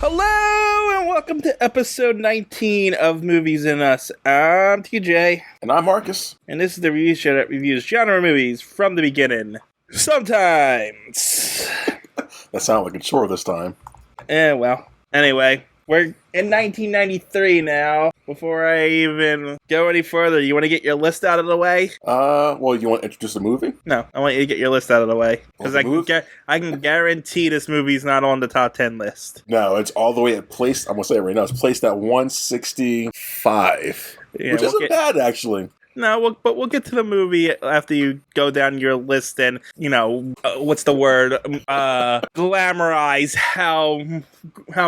Hello and welcome to episode 19 of Movies in Us. I'm TJ. And I'm Marcus. And this is the review show that reviews genre movies from the beginning. Sometimes. That sounded like a chore this time. Anyway, we're in 1993 now. Before I even go any further, you want to get your list out of the way? Well, you want to introduce the movie? No, I want you to get your list out of the way. Because I can guarantee this movie's not on the top 10 list. No, it's all the way at placed, I'm going to say it right now, it's placed at 165. Yeah, which isn't bad, actually. No, but we'll get to the movie after you go down your list and, what's the word? Glamorize how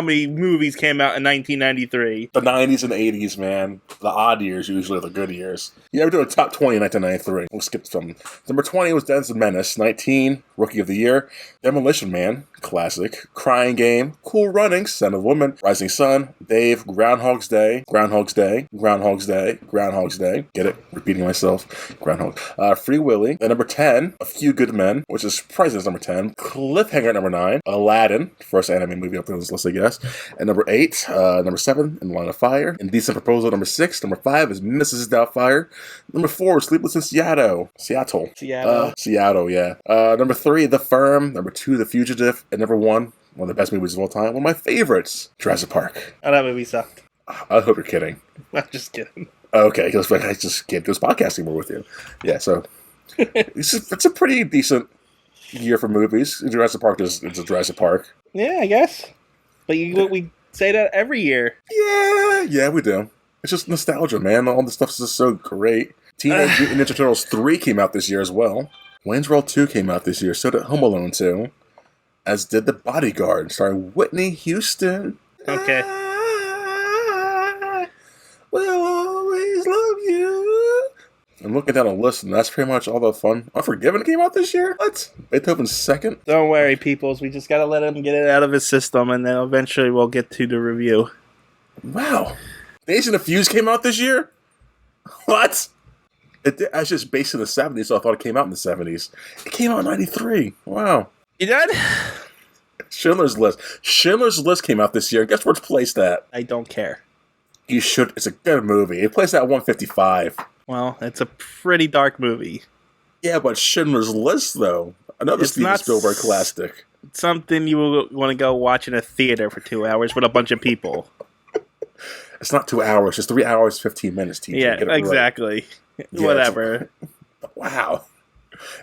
many movies came out in 1993. The 90s and 80s, man. The odd years usually are the good years. Yeah, we're doing top 20 in 1993. We'll skip some. Number 20 was Denzel Menace. 19, Rookie of the Year. Demolition Man, classic. Crying Game, Cool Runnings, Son of a Woman, Rising Sun, Dave, Groundhog's Day, Groundhog's Day, Groundhog's Day, Groundhog's Day. Get it? Repeating myself. Groundhog. Free Willy. Then number 10, A Few Good Men, which is surprising as number 10. Cliffhanger at number 9. Aladdin, first anime movie up there on this list, I guess. And number 8, number 7, In the Line of Fire. Indecent Proposal, number 6. Number 5 is Mrs. Doubtfire. Number 4, Sleepless in Seattle. Seattle, yeah. Number 3, The Firm. Number 2, The Fugitive. And number 1, one of the best movies of all time. One of my favorites, Jurassic Park. Oh, that movie sucked. I hope you're kidding. I'm just kidding. Okay, because I just can't do this podcast anymore with you. Yeah, so it's a pretty decent year for movies. Jurassic Park is a Jurassic Park. Yeah, I guess. But we say that every year. Yeah, we do. It's just nostalgia, man. All this stuff's just so great. Teenage Mutant Ninja Turtles 3 came out this year as well. Wayne's World 2 came out this year. So did Home Alone 2. As did The Bodyguard, starring Whitney Houston. Okay. I will always love you. I'm looking down a list, and that's pretty much all the fun. Unforgiven came out this year? What? Beethoven's second? Don't worry, peoples. We just gotta let him get it out of his system, and then eventually we'll get to the review. Wow. Days and the Fuse came out this year? What? I was just based in the 70s, so I thought it came out in the 70s. It came out in 93. Wow. You done? Schindler's List. Schindler's List came out this year. Guess where it's placed at? I don't care. You should. It's a good movie. It placed at 155. Well, it's a pretty dark movie. Yeah, but Schindler's List, though. Another Steven Spielberg classic. It's something you will want to go watch in a theater for 2 hours with a bunch of people. It's not 2 hours. It's 3 hours, 15 minutes, TJ. Yeah, exactly. Right. Yeah, whatever. Wow.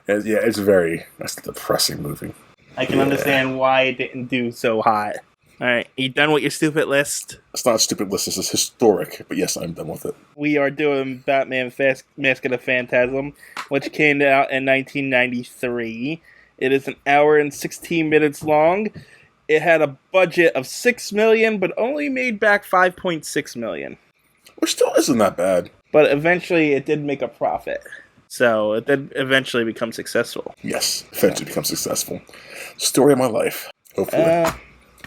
And yeah, that's a depressing movie. I can understand why it didn't do so hot. Alright, you done with your stupid list? It's not a stupid list, this is historic, but yes, I'm done with it. We are doing Batman Mask of the Phantasm, which came out in 1993. It is an hour and 16 minutes long. It had a budget of $6 million, but only made back $5.6 million. Which still isn't that bad. But eventually it did make a profit. So it did eventually become successful. Yes, eventually become successful. Story of my life. Hopefully.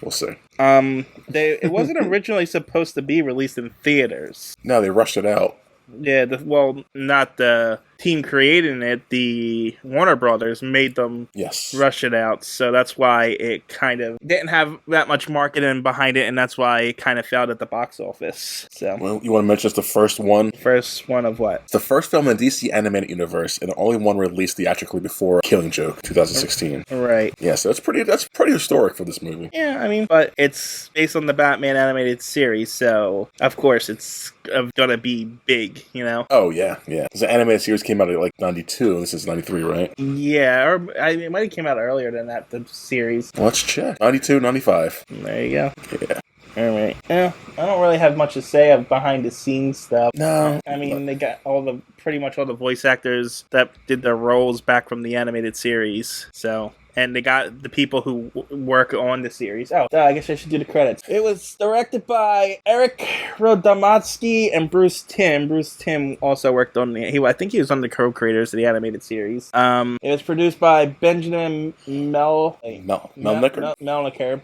We'll see. It wasn't originally supposed to be released in theaters. No, they rushed it out. Yeah, not the team creating it. The Warner Brothers made them rush it out. So that's why it kind of didn't have that much marketing behind it, and that's why it kind of failed at the box office. So, well, you want to mention it's the first one? First one of what? It's the first film in the DC animated universe, and the only one released theatrically before Killing Joke, 2016. Right. Yeah, so that's pretty historic for this movie. Yeah, I mean, but it's based on the Batman animated series, so of course it's gonna be big, you know? Oh, yeah. Because the animated series came out at like 92, and this is 93, right? Yeah, or it might have came out earlier than that, the series. Let's check. 92, 95. There you go. Yeah. Alright. Yeah, I don't really have much to say of behind the scenes stuff. No. I mean, they got pretty much all the voice actors that did their roles back from the animated series, so... And they got the people who work on the series. Oh, I guess I should do the credits. It was directed by Eric Radomski and Bruce Timm. Bruce Timm also worked on I think he was one of the co-creators of the animated series. It was produced by Benjamin Melniker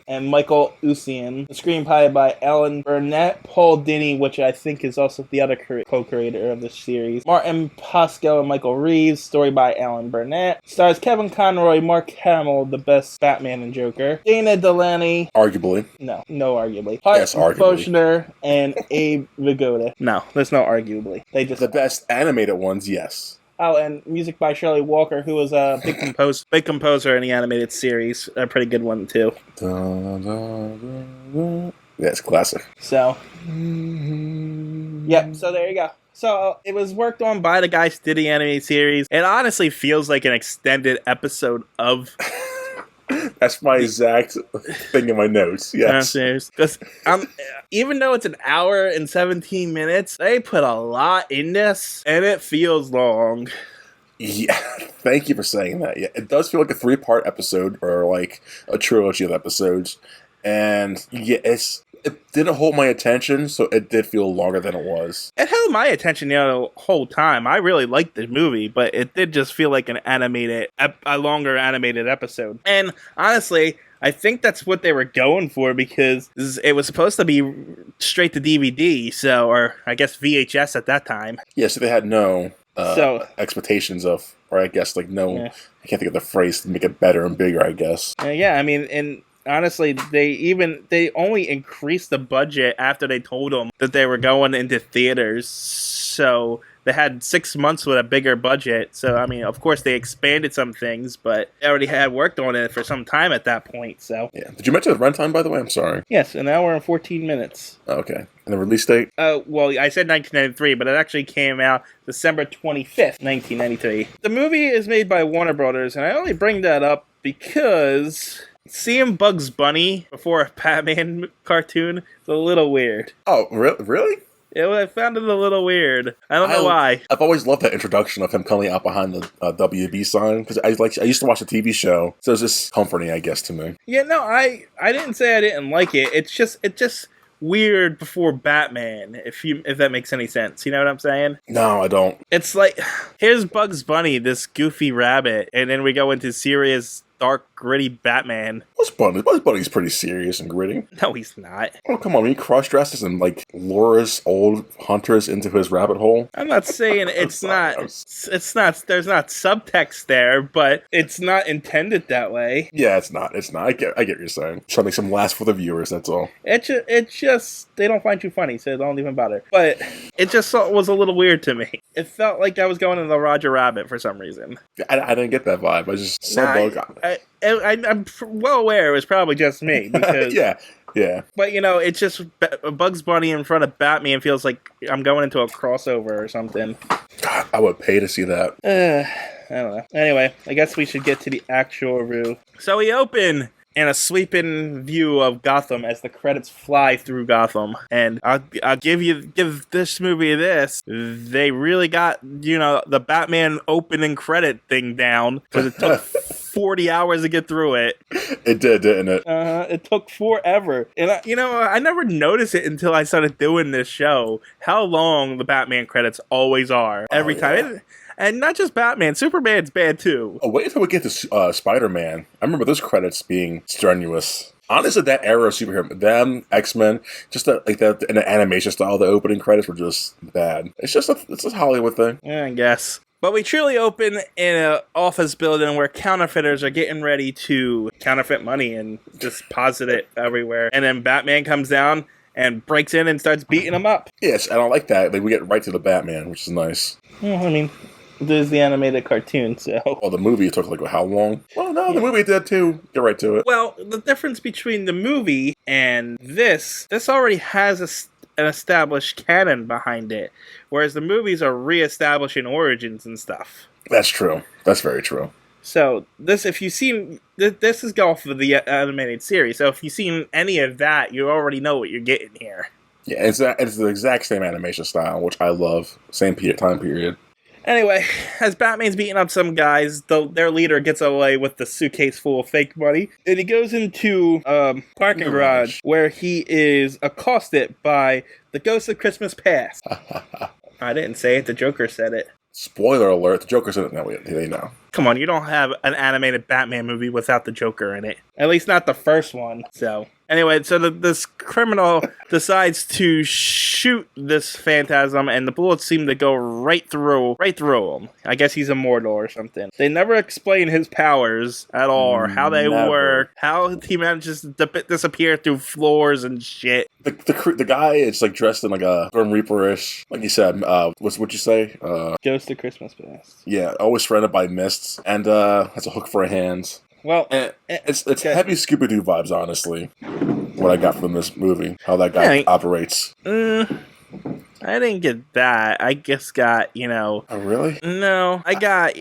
and Michael Usian. The screenplay by Alan Burnett, Paul Dini, which I think is also the other co-creator of the series. Martin Pascal and Michael Reeves. Story by Alan Burnett. Stars Kevin Conroy, Mark Hamill, Hamill the best Batman and Joker. Dana Delaney. Arguably. No arguably. Yes, arguably. Boschner and Abe Vigoda. No, there's no arguably. They just The best animated ones, yes. Oh, and music by Shirley Walker, who was a big composer in the animated series. A pretty good one, too. Yeah, it's classic. So, yep, so there you go. So, it was worked on by the guys who did the animated series. It honestly feels like an extended episode of... That's my exact thing in my notes, yes. Because even though it's an hour and 17 minutes, they put a lot in this, and it feels long. Yeah, thank you for saying that. Yeah, it does feel like a 3-part episode, or like a trilogy of episodes. And yeah, it didn't hold my attention, so it did feel longer than it was. It held my attention the whole time. I really liked the movie, but it did just feel like a longer animated episode. And honestly, I think that's what they were going for, because it was supposed to be straight to DVD, or I guess VHS at that time. Yeah, so they had no expectations of, or I guess I can't think of the phrase to make it better and bigger, I guess. Yeah, I mean, and honestly, they only increased the budget after they told them that they were going into theaters. So they had 6 months with a bigger budget. So, I mean, of course, they expanded some things, but they already had worked on it for some time at that point. So, yeah. Did you mention the runtime, by the way? I'm sorry. Yes, an hour and 14 minutes. Okay. And the release date? Well, I said 1993, but it actually came out December 25th, 1993. The movie is made by Warner Brothers, and I only bring that up because seeing Bugs Bunny before a Batman cartoon is a little weird. Oh, really? I found it a little weird. I don't know why. I've always loved that introduction of him coming out behind the WB sign, because I used to watch the TV show, so it's just comforting, I guess, to me. Yeah, no, I didn't say I didn't like it. It's just weird before Batman, if that makes any sense. You know what I'm saying? No, I don't. It's like, here's Bugs Bunny, this goofy rabbit, and then we go into serious, dark, gritty Batman. Bugs Bunny's pretty serious and gritty. No, he's not. Oh, come on. He cross-dresses and, lures old hunters into his rabbit hole. I'm not saying it's not, there's not subtext there, but it's not intended that way. Yeah, it's not. I get what you're saying. Trying to make some last for the viewers, that's all. It just, they don't find you funny, so don't even bother. But it just was a little weird to me. It felt like I was going into the Roger Rabbit for some reason. I didn't get that vibe. I just I'm well aware it was probably just me, because yeah. But it's just Bugs Bunny in front of Batman feels like I'm going into a crossover or something. God, I would pay to see that. I don't know. Anyway, I guess we should get to the actual review. So we open in a sweeping view of Gotham as the credits fly through Gotham. And I'll give this movie this. They really got, the Batman opening credit thing down, because it took 40 hours to get through it. It did, didn't it? It took forever. And, I never noticed it until I started doing this show, how long the Batman credits always are. Every time. And not just Batman, Superman's bad too. Oh, wait until we get to Spider-Man. I remember those credits being strenuous. Honestly, that era of superhero, them, X-Men, just that in the animation style, the opening credits were just bad. It's just a Hollywood thing. Yeah, I guess. But we truly open in an office building where counterfeiters are getting ready to counterfeit money and just deposit it everywhere. And then Batman comes down and breaks in and starts beating them up. Yes, and I like that. We get right to the Batman, which is nice. Well, I mean, there's the animated cartoon, so... Oh, the movie took, how long? Oh, no, the movie did, too. Get right to it. Well, the difference between the movie and this already has an established canon behind it, whereas the movies are re-establishing origins and stuff. That's true. That's very true. So, this is off of the animated series, so if you've seen any of that, you already know what you're getting here. Yeah, it's the exact same animation style, which I love. Same time period. Anyway, as Batman's beating up some guys, their leader gets away with the suitcase full of fake money, and he goes into a parking garage where he is accosted by the ghost of Christmas Past. I didn't say it, the Joker said it. Spoiler alert, the Joker's in it now, they know. Come on, you don't have an animated Batman movie without the Joker in it. At least not the first one, so... Anyway, so this criminal decides to shoot this Phantasm, and the bullets seem to go right through him. I guess he's immortal or something. They never explain his powers at all, or how they work, how he manages to disappear through floors and shit. The guy is like dressed in like a Grim Reaper-ish, like you said. What'd you say? Ghost of Christmas Past. Yeah, always surrounded by mists, and has a hook for a hand. Well, it's heavy Scooby-Doo vibes, honestly. What I got from this movie, how that guy operates. I didn't get that. I just got, Oh, really? No, I got,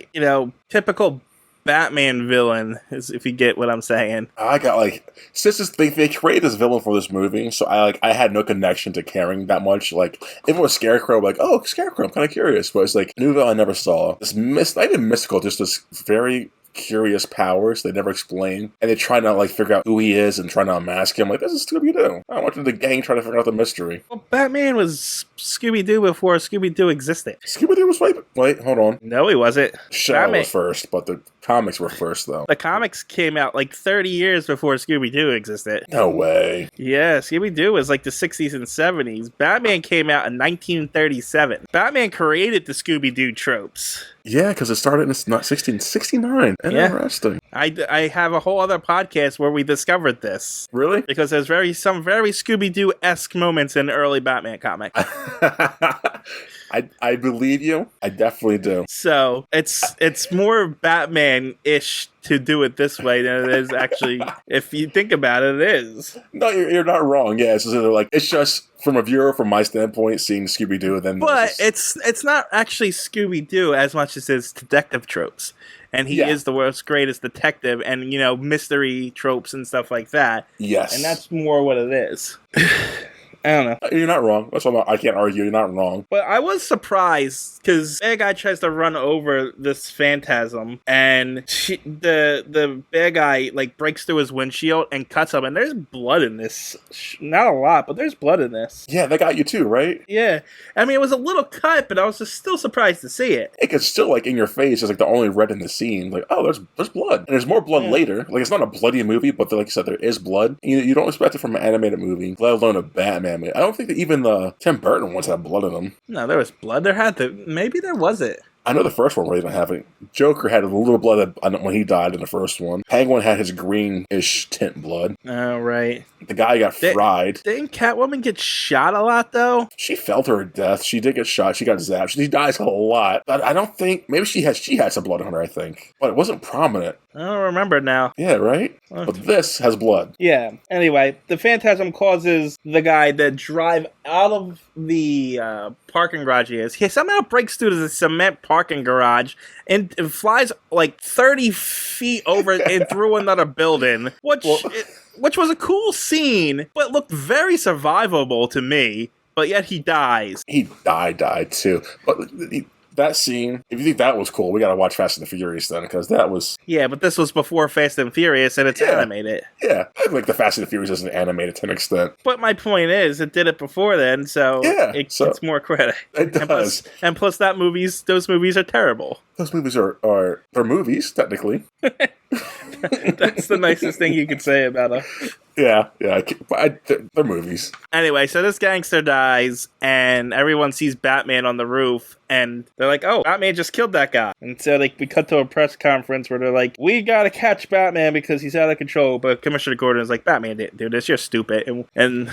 typical Batman villain, if you get what I'm saying. I got since they created this villain for this movie, so I had no connection to caring that much. Like, if it was Scarecrow, oh, Scarecrow, I'm kind of curious, but it's like a new villain I never saw. This not even mystical, just this very curious powers they never explain, and they try to figure out who he is and try to unmask him. This is Scooby-Doo. I want the gang trying to figure out the mystery. Well, Batman was Scooby-Doo before Scooby-Doo existed. Scooby-Doo was wait, hold on. No, he wasn't. Show was first, but the comics were first, though. The comics came out 30 years before Scooby-Doo existed. No way. Yeah, Scooby-Doo was the 60s and 70s. Batman came out in 1937. Batman created the Scooby-Doo tropes. Yeah, because it started in 1669. Interesting. Yeah. I have a whole other podcast where we discovered this. Really? Because there's some very Scooby-Doo-esque moments in the early Batman comic. I believe you. I definitely do. So it's more Batman-ish to do it this way than it is actually. If you think about it, it is. No, you're not wrong. Yeah, it's just from a viewer, from my standpoint, seeing Scooby-Doo, then. But it's not actually Scooby-Doo as much as it's detective tropes. And he is the world's greatest detective, and mystery tropes and stuff like that. Yes, and that's more what it is. I don't know. You're not wrong. That's what I can't argue. You're not wrong. But I was surprised because bad guy tries to run over this Phantasm, and the bad guy breaks through his windshield and cuts him. And there's blood in this. Not a lot, but there's blood in this. Yeah, that got you too, right? Yeah, I mean it was a little cut, but I was just still surprised to see it. It's still in your face. It's the only red in the scene. Oh, there's blood, and there's more blood later. It's not a bloody movie, but like I said, there is blood. You don't expect it from an animated movie, let alone a Batman. I don't think that even the Tim Burton ones had blood in them. No, there was blood. There had to. Maybe there wasn't. I know the first one really didn't have it. Joker had a little blood when he died in the first one. Penguin had his greenish tint blood. Oh, right. The guy got fried. Didn't Catwoman get shot a lot, though? She felt her death. She did get shot. She got zapped. She dies a lot. But I don't think... Maybe she had some blood on her, I think. But it wasn't prominent. I don't remember now. Yeah, right? Okay. But this has blood. Yeah. Anyway, the Phantasm causes the guy to drive out of the parking garage he somehow breaks through the cement parking garage and flies 30 feet over and through another building, which was a cool scene, but looked very survivable to me. But yet he dies. He died too. But that scene, if you think that was cool, we gotta watch Fast and the Furious then, because that was... Yeah, but this was before Fast and Furious, and it's animated. Yeah, I think the Fast and the Furious isn't animated to an extent. But my point is, it did it before then, so it gets more credit. It does. And plus those movies are terrible. Those movies are they're movies, technically. That's the nicest thing you could say about them. Yeah, they're movies. Anyway, so this gangster dies, and everyone sees Batman on the roof, and they're like, oh, Batman just killed that guy. And so we cut to a press conference where they're like, we gotta catch Batman because he's out of control, but Commissioner Gordon is like, Batman didn't do this, you're stupid. And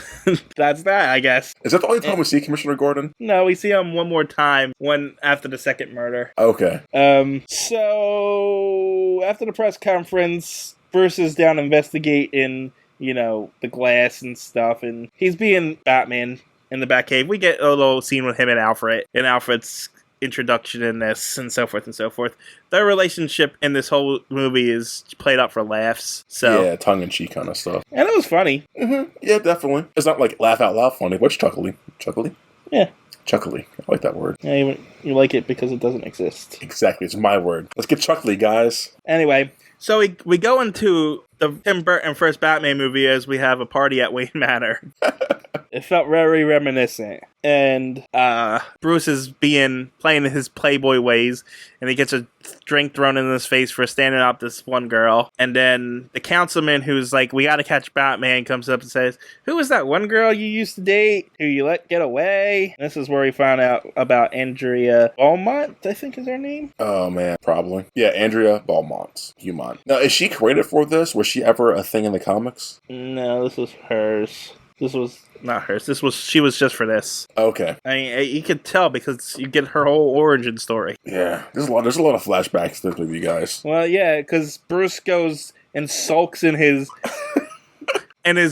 that's that, I guess. Is that the only time we see Commissioner Gordon? No, we see him one more time, after the second murder. Okay. So, after the press conference, Bruce is down investigating the glass and stuff, and he's being Batman in the Batcave. We get a little scene with him and Alfred, and Alfred's introduction in this, and so forth and so forth. Their relationship in this whole movie is played up for laughs. So yeah, tongue-in-cheek kind of stuff. And it was funny. Mm-hmm. Yeah, definitely. It's not laugh out loud funny, but it's chuckly. Chuckly? Yeah. Chuckly. I like that word. Yeah, you like it because it doesn't exist. Exactly. It's my word. Let's get chuckly, guys. Anyway, so we go into the Tim Burton first Batman movie as we have a party at Wayne Manor. It felt very reminiscent. And Bruce is playing his playboy ways, and he gets a drink thrown in his face for standing up this one girl. And then the councilman who's like, we gotta catch Batman, comes up and says, who was that one girl you used to date who you let get away? And this is where we found out about Andrea Beaumont, I think is her name. Oh, man, probably. Yeah, Andrea Beaumont. Now, is she created for this? Was she ever a thing in the comics? No, this was hers. This was not hers. She was just for this. Okay. I mean, you could tell because you get her whole origin story. Yeah, there's a lot of flashbacks to this movie, guys. Well, yeah, because Bruce goes and sulks in his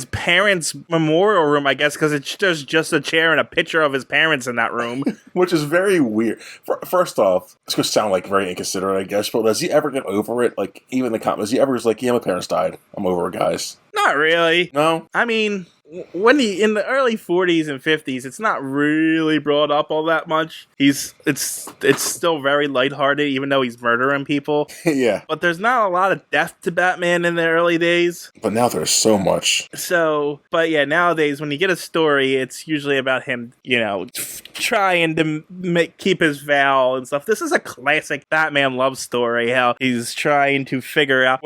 parents' memorial room, I guess, because there's just a chair and a picture of his parents in that room. Which is very weird. First off, it's going to sound like very inconsiderate, I guess, but does he ever get over it? Like, even in the comments, does he ever just like, yeah, my parents died. I'm over it, guys. Not really. No? I mean, when in the early 40s and 50s, it's not really brought up all that much. It's still very lighthearted, even though he's murdering people. Yeah. But there's not a lot of death to Batman in the early days. But now there's so much. So, but yeah, nowadays when you get a story, it's usually about him, trying to keep his vow and stuff. This is a classic Batman love story. How he's trying to figure out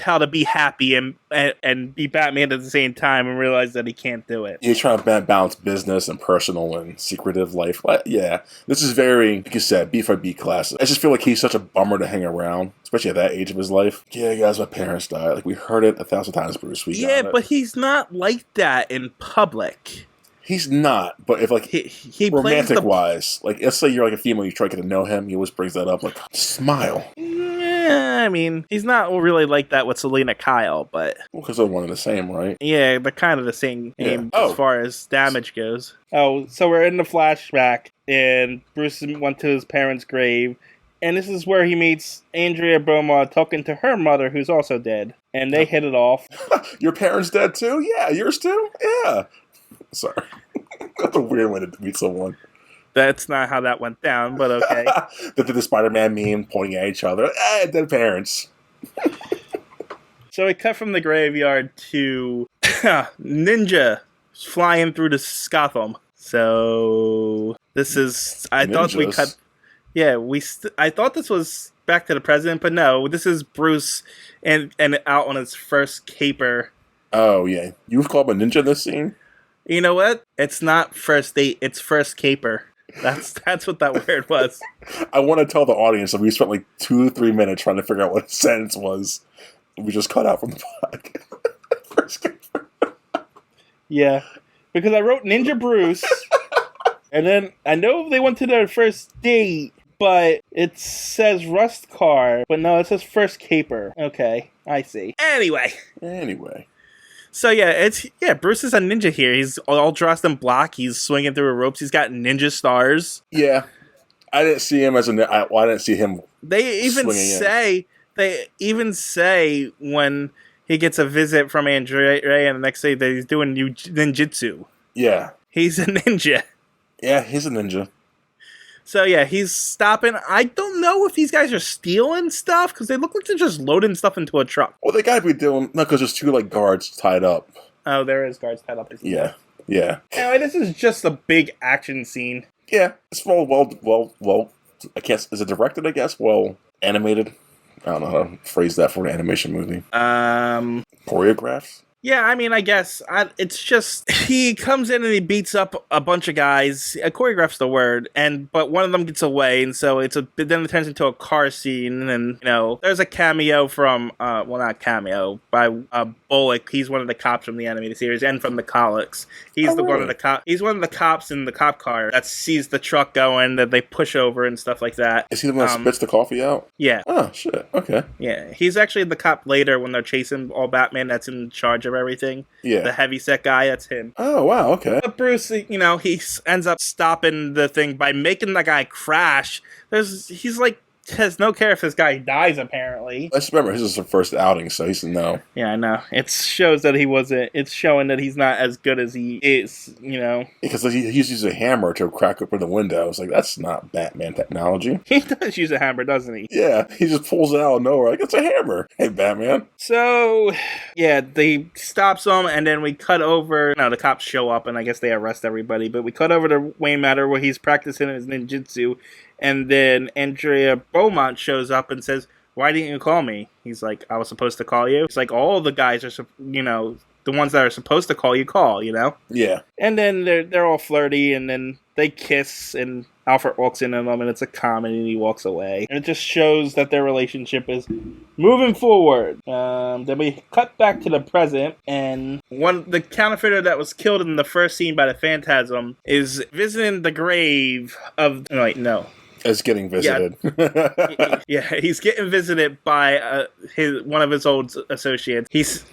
how to be happy and be Batman at the same time, and realize that he can't do it. He's trying to balance business and personal and secretive life. Yeah, this is very, like you said, beat for beat classic. I just feel like he's such a bummer to hang around, especially at that age of his life. Yeah, guys, my parents died. Like, we heard it 1,000 times, Bruce. But he's not like that in public. He's not, but if, like, he romantic wise, like, let's say you're like a female, you try to get to know him, he always brings that up, like, smile. Yeah, I mean, he's not really like that with Selena Kyle, but... Well, because they're one and the same, right? Yeah, they're kind of the same name as far as damage goes. Oh, so we're in the flashback, and Bruce went to his parents' grave, and this is where he meets Andrea Beaumont talking to her mother, who's also dead, and they hit it off. Your parents dead too? Yeah, yours too? Yeah. Sorry. That's a weird way to meet someone. That's not how that went down, but okay. the Spider-Man meme pointing at each other. Dead parents. So we cut from the graveyard to Ninja flying through the Gotham. So this is... I thought we cut... Yeah, I thought this was Back to the Present, but no. This is Bruce and out on his first caper. Oh, yeah. You would call him a ninja in this scene? You know what? It's not first date, it's first caper. That's what that word was. I want to tell the audience that we spent like 2 to 3 minutes trying to figure out what a sentence was. We just cut out from the podcast. First caper. Yeah, because I wrote Ninja Bruce, and then I know they went to their first date, but it says Rust Car, but no, it says first caper. Okay, I see. Anyway. So Bruce is a ninja here. He's all dressed in black. He's swinging through ropes. He's got ninja stars. Yeah, I didn't see him as I didn't see him. They even say when he gets a visit from Andrea, and the next day that he's doing ninjutsu. Yeah, he's a ninja. Yeah, he's a ninja. So yeah, he's stopping. I don't know if these guys are stealing stuff, because they look like they're just loading stuff into a truck. Well, they gotta be doing... No, because there's 2, like, guards tied up. Oh, there is guards tied up. Yeah. Anyway, this is just a big action scene. Yeah, it's well, I guess, is it directed, I guess? Well, animated? I don't know how to phrase that for an animation movie. Choreographed? Yeah, I mean, I guess. It's just, he comes in and he beats up a bunch of guys. Choreograph's the word, but one of them gets away, and so then it turns into a car scene, and, there's a cameo from, not cameo, by Bullock. He's one of the cops from the animated series, and from the comics. He's one of the cops in the cop car that sees the truck going, that they push over and stuff like that. Is he the one that spits the coffee out? Yeah. Oh, shit. Okay. Yeah. He's actually the cop later when they're chasing all Batman that's in charge of everything. Yeah. The heavyset guy, that's him. Oh, wow, okay. But Bruce, he ends up stopping the thing by making the guy crash. He's like, has no care if this guy dies, apparently. Let's remember, his is his first outing, so he's no. Yeah, I know. It shows that it's showing that he's not as good as he is, Because he uses a hammer to crack open the window. It's like, that's not Batman technology. He does use a hammer, doesn't he? Yeah, he just pulls it out of nowhere, like, it's a hammer. Hey, Batman. So, yeah, they stops him, and then we cut over. No, the cops show up, and I guess they arrest everybody, but we cut over to Wayne Manor, where he's practicing his ninjutsu. And then Andrea Beaumont shows up and says, "Why didn't you call me?" He's like, "I was supposed to call you." It's like all the guys are, the ones that are supposed to call you call, Yeah. And then they're all flirty, and then they kiss, and Alfred walks in on them, and it's a comedy, and he walks away. And it just shows that their relationship is moving forward. Then we cut back to the present, and the counterfeiter that was killed in the first scene by the Phantasm is visiting the grave of... Wait, no. It's getting visited. Yeah, he's getting visited by one of his old associates.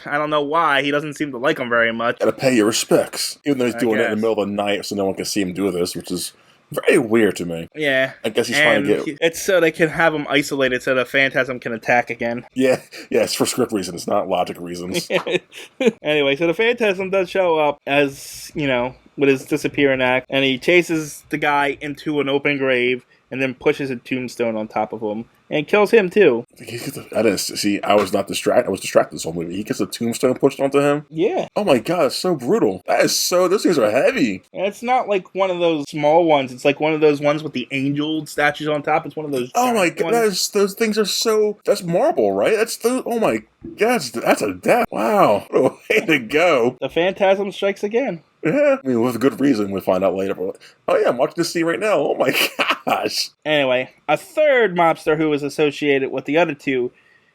I don't know why, he doesn't seem to like him very much. Gotta pay your respects. Even though he's doing it in the middle of the night so no one can see him do this, which is very weird to me. Yeah. I guess he's trying to get... It's so they can have him isolated so the Phantasm can attack again. Yeah, it's for script reasons, not logic reasons. Anyway, so the Phantasm does show up as, with his disappearing act, and he chases the guy into an open grave and then pushes a tombstone on top of him and kills him too. I didn't see. I was not distracted. I was distracted this whole movie. He gets a tombstone pushed onto him. Yeah. Oh my god, it's so brutal. Those things are heavy. And it's not like one of those small ones. It's like one of those ones with the angel statues on top. It's one of those. Oh my god, those things are so. That's marble, right? Oh my god, that's a death. Wow, what a way to go. The Phantasm strikes again. Yeah, I mean, with good reason, we'll find out later. But, oh yeah, I'm watching this scene right now. Oh my gosh. Anyway, a third mobster who is associated with the other two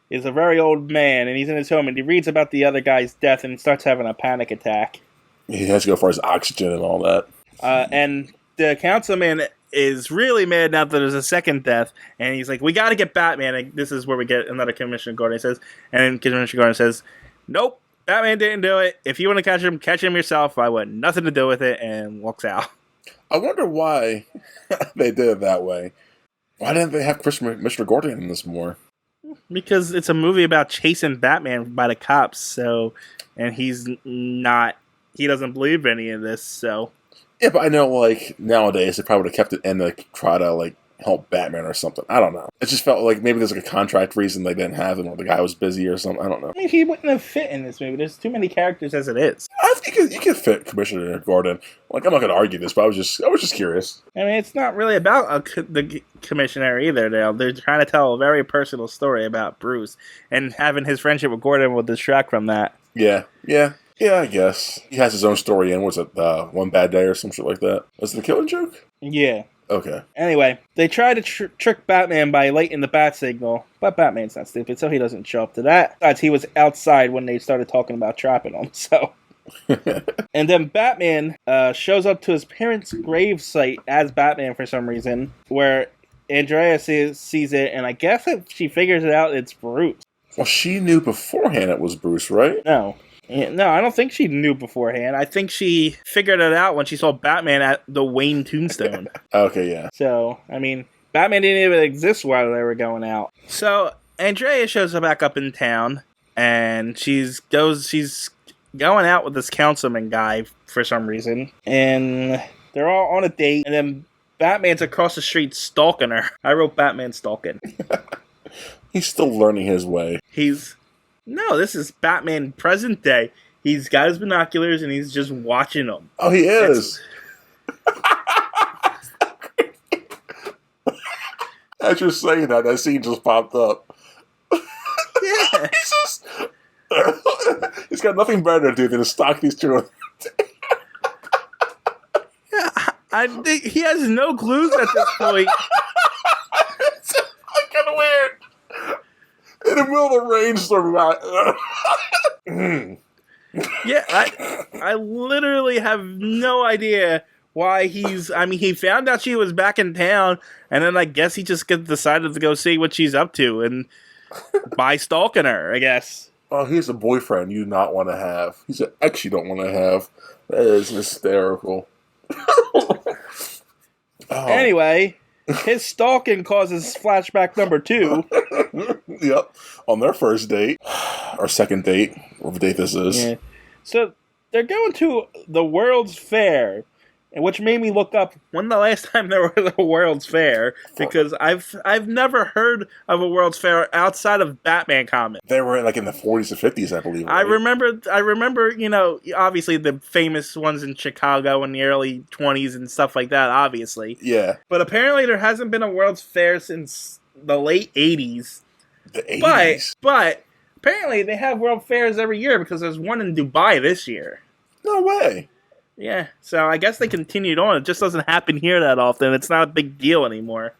is a very old man, and he's in his home, and he reads about the other guy's death and starts having a panic attack. He has to go for his oxygen and all that. And the councilman is really mad now that there's a second death, and he's like, "We got to get Batman." And this is where we get another Commissioner Gordon says, and then Commissioner Gordon says, "Nope. Batman didn't do it. If you want to catch him yourself. I want nothing to do with it," and walks out. I wonder why they did it that way. Why didn't they have Commissioner Gordon in this more? Because it's a movie about chasing Batman by the cops, and he's not... He doesn't believe any of this, so... Yeah, but I know, nowadays, they probably would have kept it in to try to, help Batman or something. I don't know. It just felt like maybe there's, a contract reason they didn't have him, or the guy was busy or something. I don't know. I mean, he wouldn't have fit in this movie. There's too many characters as it is. I think you could fit Commissioner Gordon. I'm not going to argue this, but I was just curious. I mean, it's not really about the Commissioner either. They're trying to tell a very personal story about Bruce, and having his friendship with Gordon will distract from that. Yeah, I guess. He has his own story in, was it One Bad Day or some shit like that? Was it the Killing Joke? Yeah. Okay. Anyway, they try to trick Batman by lighting the bat signal, but Batman's not stupid, so he doesn't show up to that. Besides, he was outside when they started talking about trapping him, so... And then Batman shows up to his parents' grave site as Batman for some reason, where Andrea sees it, and I guess if she figures it out, it's Bruce. Well, she knew beforehand it was Bruce, right? No, I don't think she knew beforehand. I think she figured it out when she saw Batman at the Wayne tombstone. Okay, yeah. So, I mean, Batman didn't even exist while they were going out. So, Andrea shows back up in town, and she's going out with this councilman guy for some reason. And they're all on a date, and then Batman's across the street stalking her. I wrote Batman stalking. He's still learning his way. No, this is Batman present day. He's got his binoculars and he's just watching them. Oh, he is. As you're saying that scene just popped up. Yeah. He's got nothing better to do than to stalk these two. Yeah, I think he has no clues at this point. It's kind of weird. In the middle of the rainstorm. Yeah, I literally have no idea why he found out she was back in town, and then I guess he just decided to go see what she's up to, and by stalking her, I guess. Oh, he's a boyfriend you do not want to have. He's an ex you don't want to have. That is hysterical. Anyway, his stalking causes flashback number 2. Yep. On their first date. Or second date. Whatever date this is. Yeah. So, they're going to the World's Fair. which made me look up when the last time there was a World's Fair, because I've never heard of a World's Fair outside of Batman comics. They were like in the 40s and 50s, I believe. Right? I remember, obviously the famous ones in Chicago in the early 20s and stuff like that, obviously. Yeah. But apparently there hasn't been a World's Fair since the late 80s. The 80s? But apparently they have World Fairs every year, because there's one in Dubai this year. No way. Yeah, so I guess they continued on. It just doesn't happen here that often. It's not a big deal anymore.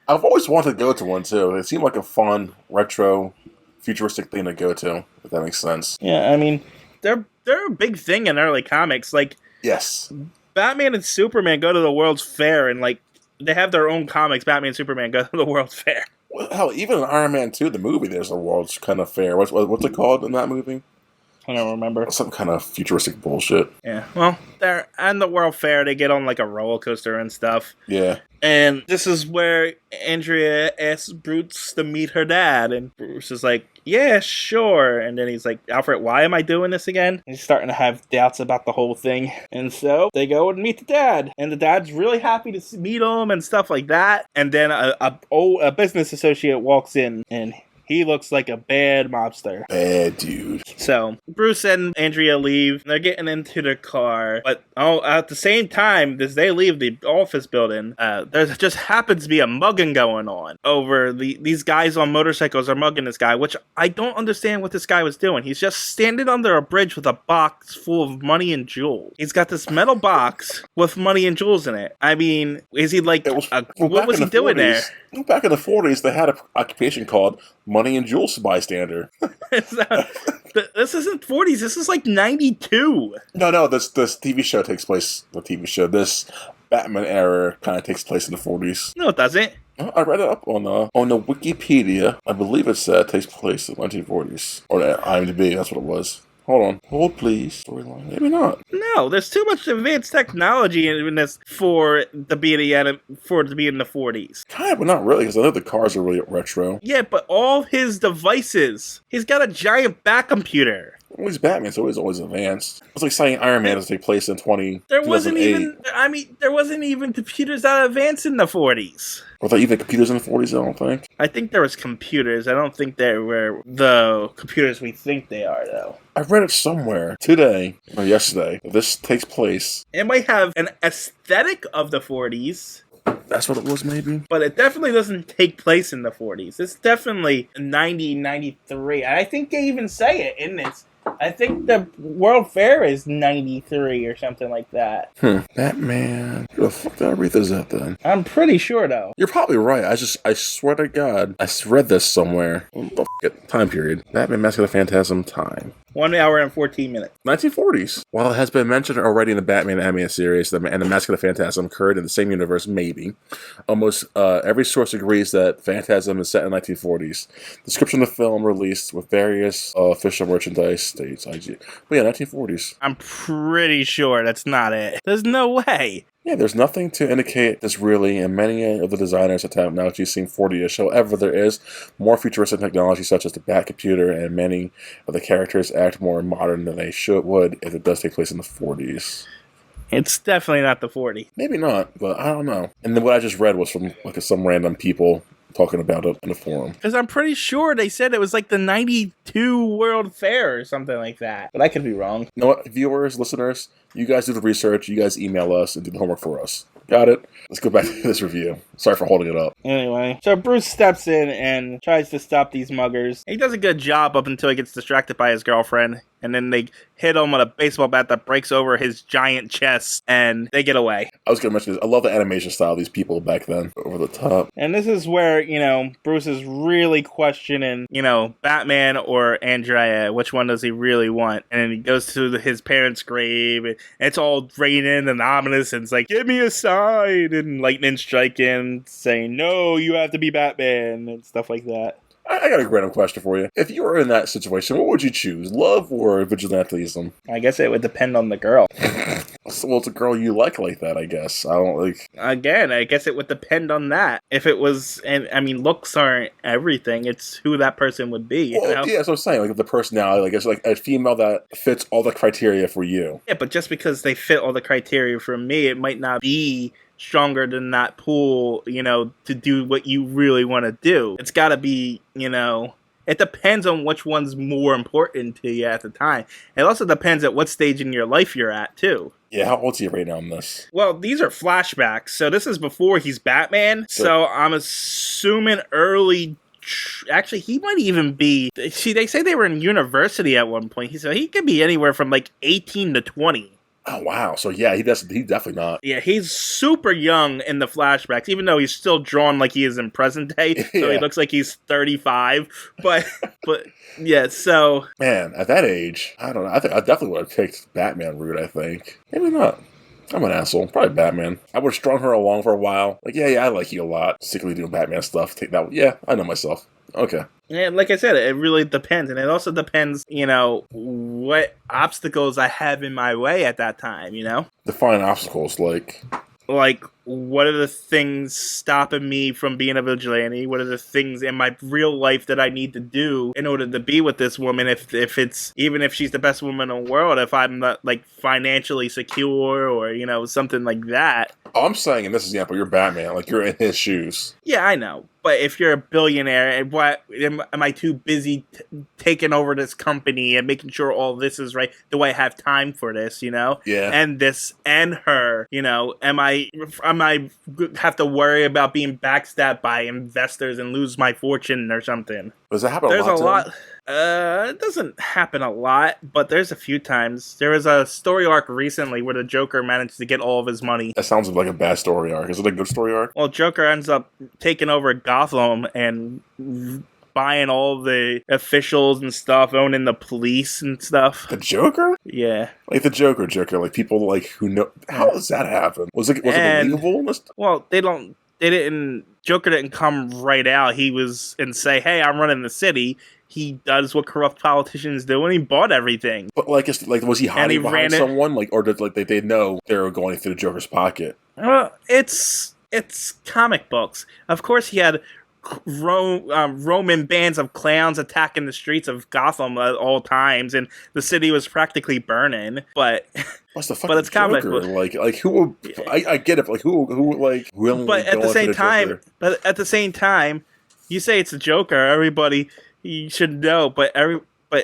I've always wanted to go to one, too. It seemed like a fun, retro, futuristic thing to go to, if that makes sense. Yeah, I mean, they're a big thing in early comics. Like, yes. Batman and Superman go to the World's Fair, and, like, they have their own comics. Batman and Superman go to the World's Fair. Well, hell, even in Iron Man 2, the movie, there's a World's kind of fair. What's it called in that movie? I don't remember. Some kind of futuristic bullshit. Yeah, well, they're on the World Fair. They get on like a roller coaster and stuff. Yeah. And this is where Andrea asks Bruce to meet her dad. And Bruce is like, yeah, sure. And then he's like, Alfred, why am I doing this again? And he's starting to have doubts about the whole thing. And so they go and meet the dad. And the dad's really happy to meet him and stuff like that. And then a business associate walks in, and he looks like a bad mobster. Bad dude. So, Bruce and Andrea leave. They're getting into their car. But at the same time, as they leave the office building, there just happens to be a mugging going on over these guys on motorcycles are mugging this guy, which I don't understand what this guy was doing. He's just standing under a bridge with a box full of money and jewels. He's got this metal box with money and jewels in it. I mean, is he like... what was he doing there? Back in the 40s, they had an occupation called money and jewels bystander. This isn't 40s. This is like 92. No. This TV show takes place. The TV show. This Batman era kind of takes place in the 40s. No, it doesn't. I read it up on the Wikipedia. I believe it said it takes place in the 1940s. Or IMDb. That's what it was. Hold on. Hold, please. Storyline. Maybe not. No, there's too much advanced technology in this for it to be in the 40s. Kind of, but not really, because I know the cars are really retro. Yeah, but all his devices. He's got a giant back computer. Well, he's Batman, so he's always advanced. It's like saying Iron Man does take place in 2008. There wasn't even computers that advanced in the 40s. Were there even computers in the 40s, I don't think? I think there was computers. I don't think they were the computers we think they are, though. I read it somewhere today, or yesterday. This takes place. It might have an aesthetic of the 40s. That's what it was, maybe? But it definitely doesn't take place in the 40s. It's definitely 90, 93. And I think they even say it in this. I think the World Fair is 93 or something like that. Batman. Who the fuck did I read this at then? I'm pretty sure, though. You're probably right. I swear to God, I read this somewhere. What the fuck? Time period. Batman Mask of the Phantasm time. 1 hour and 14 minutes. 1940s. While it has been mentioned already in the Batman animated series and the Mask of the Phantasm occurred in the same universe, maybe, almost every source agrees that Phantasm is set in 1940s. Description of the film released with various official merchandise states. But yeah, 1940s. I'm pretty sure that's not it. There's no way. Yeah, there's nothing to indicate this really, and many of the designers have technology seem 40-ish. However, there is more futuristic technology such as the Bat computer, and many of the characters act more modern than they would if it does take place in the 40s. It's definitely not the 40s. Maybe not, but I don't know. And then what I just read was from some random people talking about it in a forum. Because I'm pretty sure they said it was like the 92 World Fair or something like that. But I could be wrong. You know what, viewers, listeners, you guys do the research, you guys email us and do the homework for us. Got it? Let's go back to this review. Sorry for holding it up. Anyway, so Bruce steps in and tries to stop these muggers. He does a good job up until he gets distracted by his girlfriend. And then they hit him with a baseball bat that breaks over his giant chest, and they get away. I was going to mention this. I love the animation style of these people back then. Over the top. And this is where, Bruce is really questioning, Batman or Andrea. Which one does he really want? And he goes to his parents' grave. And it's all raining and ominous. And it's like, give me a sign. And lightning striking, saying, no, you have to be Batman. And stuff like that. I got a random question for you. If you were in that situation, what would you choose? Love or vigilantism? I guess it would depend on the girl. Well, it's a girl you like that, I guess. I don't like. Again, I guess it would depend on that. If it was, and I mean, looks aren't everything. It's who that person would be. You Well, know? yeah, that's what I'm saying. Like the personality, like it's like a female that fits all the criteria for you. Yeah, but just because they fit all the criteria for me, it might not be stronger than that pool, to do what you really want to do. It's got to be, it depends on which one's more important to you at the time. It also depends at what stage in your life you're at, too. Yeah, how old's he right now in this? Well, these are flashbacks, so this is before he's Batman, so I'm assuming early. Actually, he might even be. See, they say they were in university at one point. He could be anywhere from like 18 to 20. Oh wow! So yeah, he's definitely not. Yeah, he's super young in the flashbacks, even though he's still drawn like he is in present day. So he looks like he's 35. But yeah, so man, at that age, I don't know. I think I definitely would have picked Batman route. I think maybe not. I'm an asshole. Probably Batman. I would have strung her along for a while. Like, yeah, I like you a lot. Sickly doing Batman stuff. Take that. Yeah, I know myself. Okay. And like I said, it really depends. And it also depends, what obstacles I have in my way at that time, Define obstacles, like, what are the things stopping me from being a vigilante? What are the things in my real life that I need to do in order to be with this woman? If it's, even if she's the best woman in the world, if I'm not, like, financially secure or, something like that. Oh, I'm saying in this example, you're Batman. Like, you're in his shoes. Yeah, I know. But if you're a billionaire, and what am I too busy taking over this company and making sure all this is right? Do I have time for this? Yeah. And this and her. Am I have to worry about being backstabbed by investors and lose my fortune or something? Does that happen? There's a lot. It doesn't happen a lot, but there's a few times. There was a story arc recently where the Joker managed to get all of his money. That sounds like a bad story arc. Is it a good story arc? Well, Joker ends up taking over Gotham and buying all the officials and stuff, owning the police and stuff. The Joker? Yeah. Like the Joker, like people like who know. How does that happen? Was it believable? Well, Joker didn't come right out. He was and say, "Hey, I'm running the city." He does what corrupt politicians do, and he bought everything. But was he hiding behind someone? Or did they know they were going through the Joker's pocket? It's comic books. Of course, he had Roman bands of clowns attacking the streets of Gotham at all times, and the city was practically burning. But what's the fucking but it's Joker? comic book. Like who? Will, I get it. But like who like willingly? But at the same time, you say it's the Joker. Everybody, you should know. But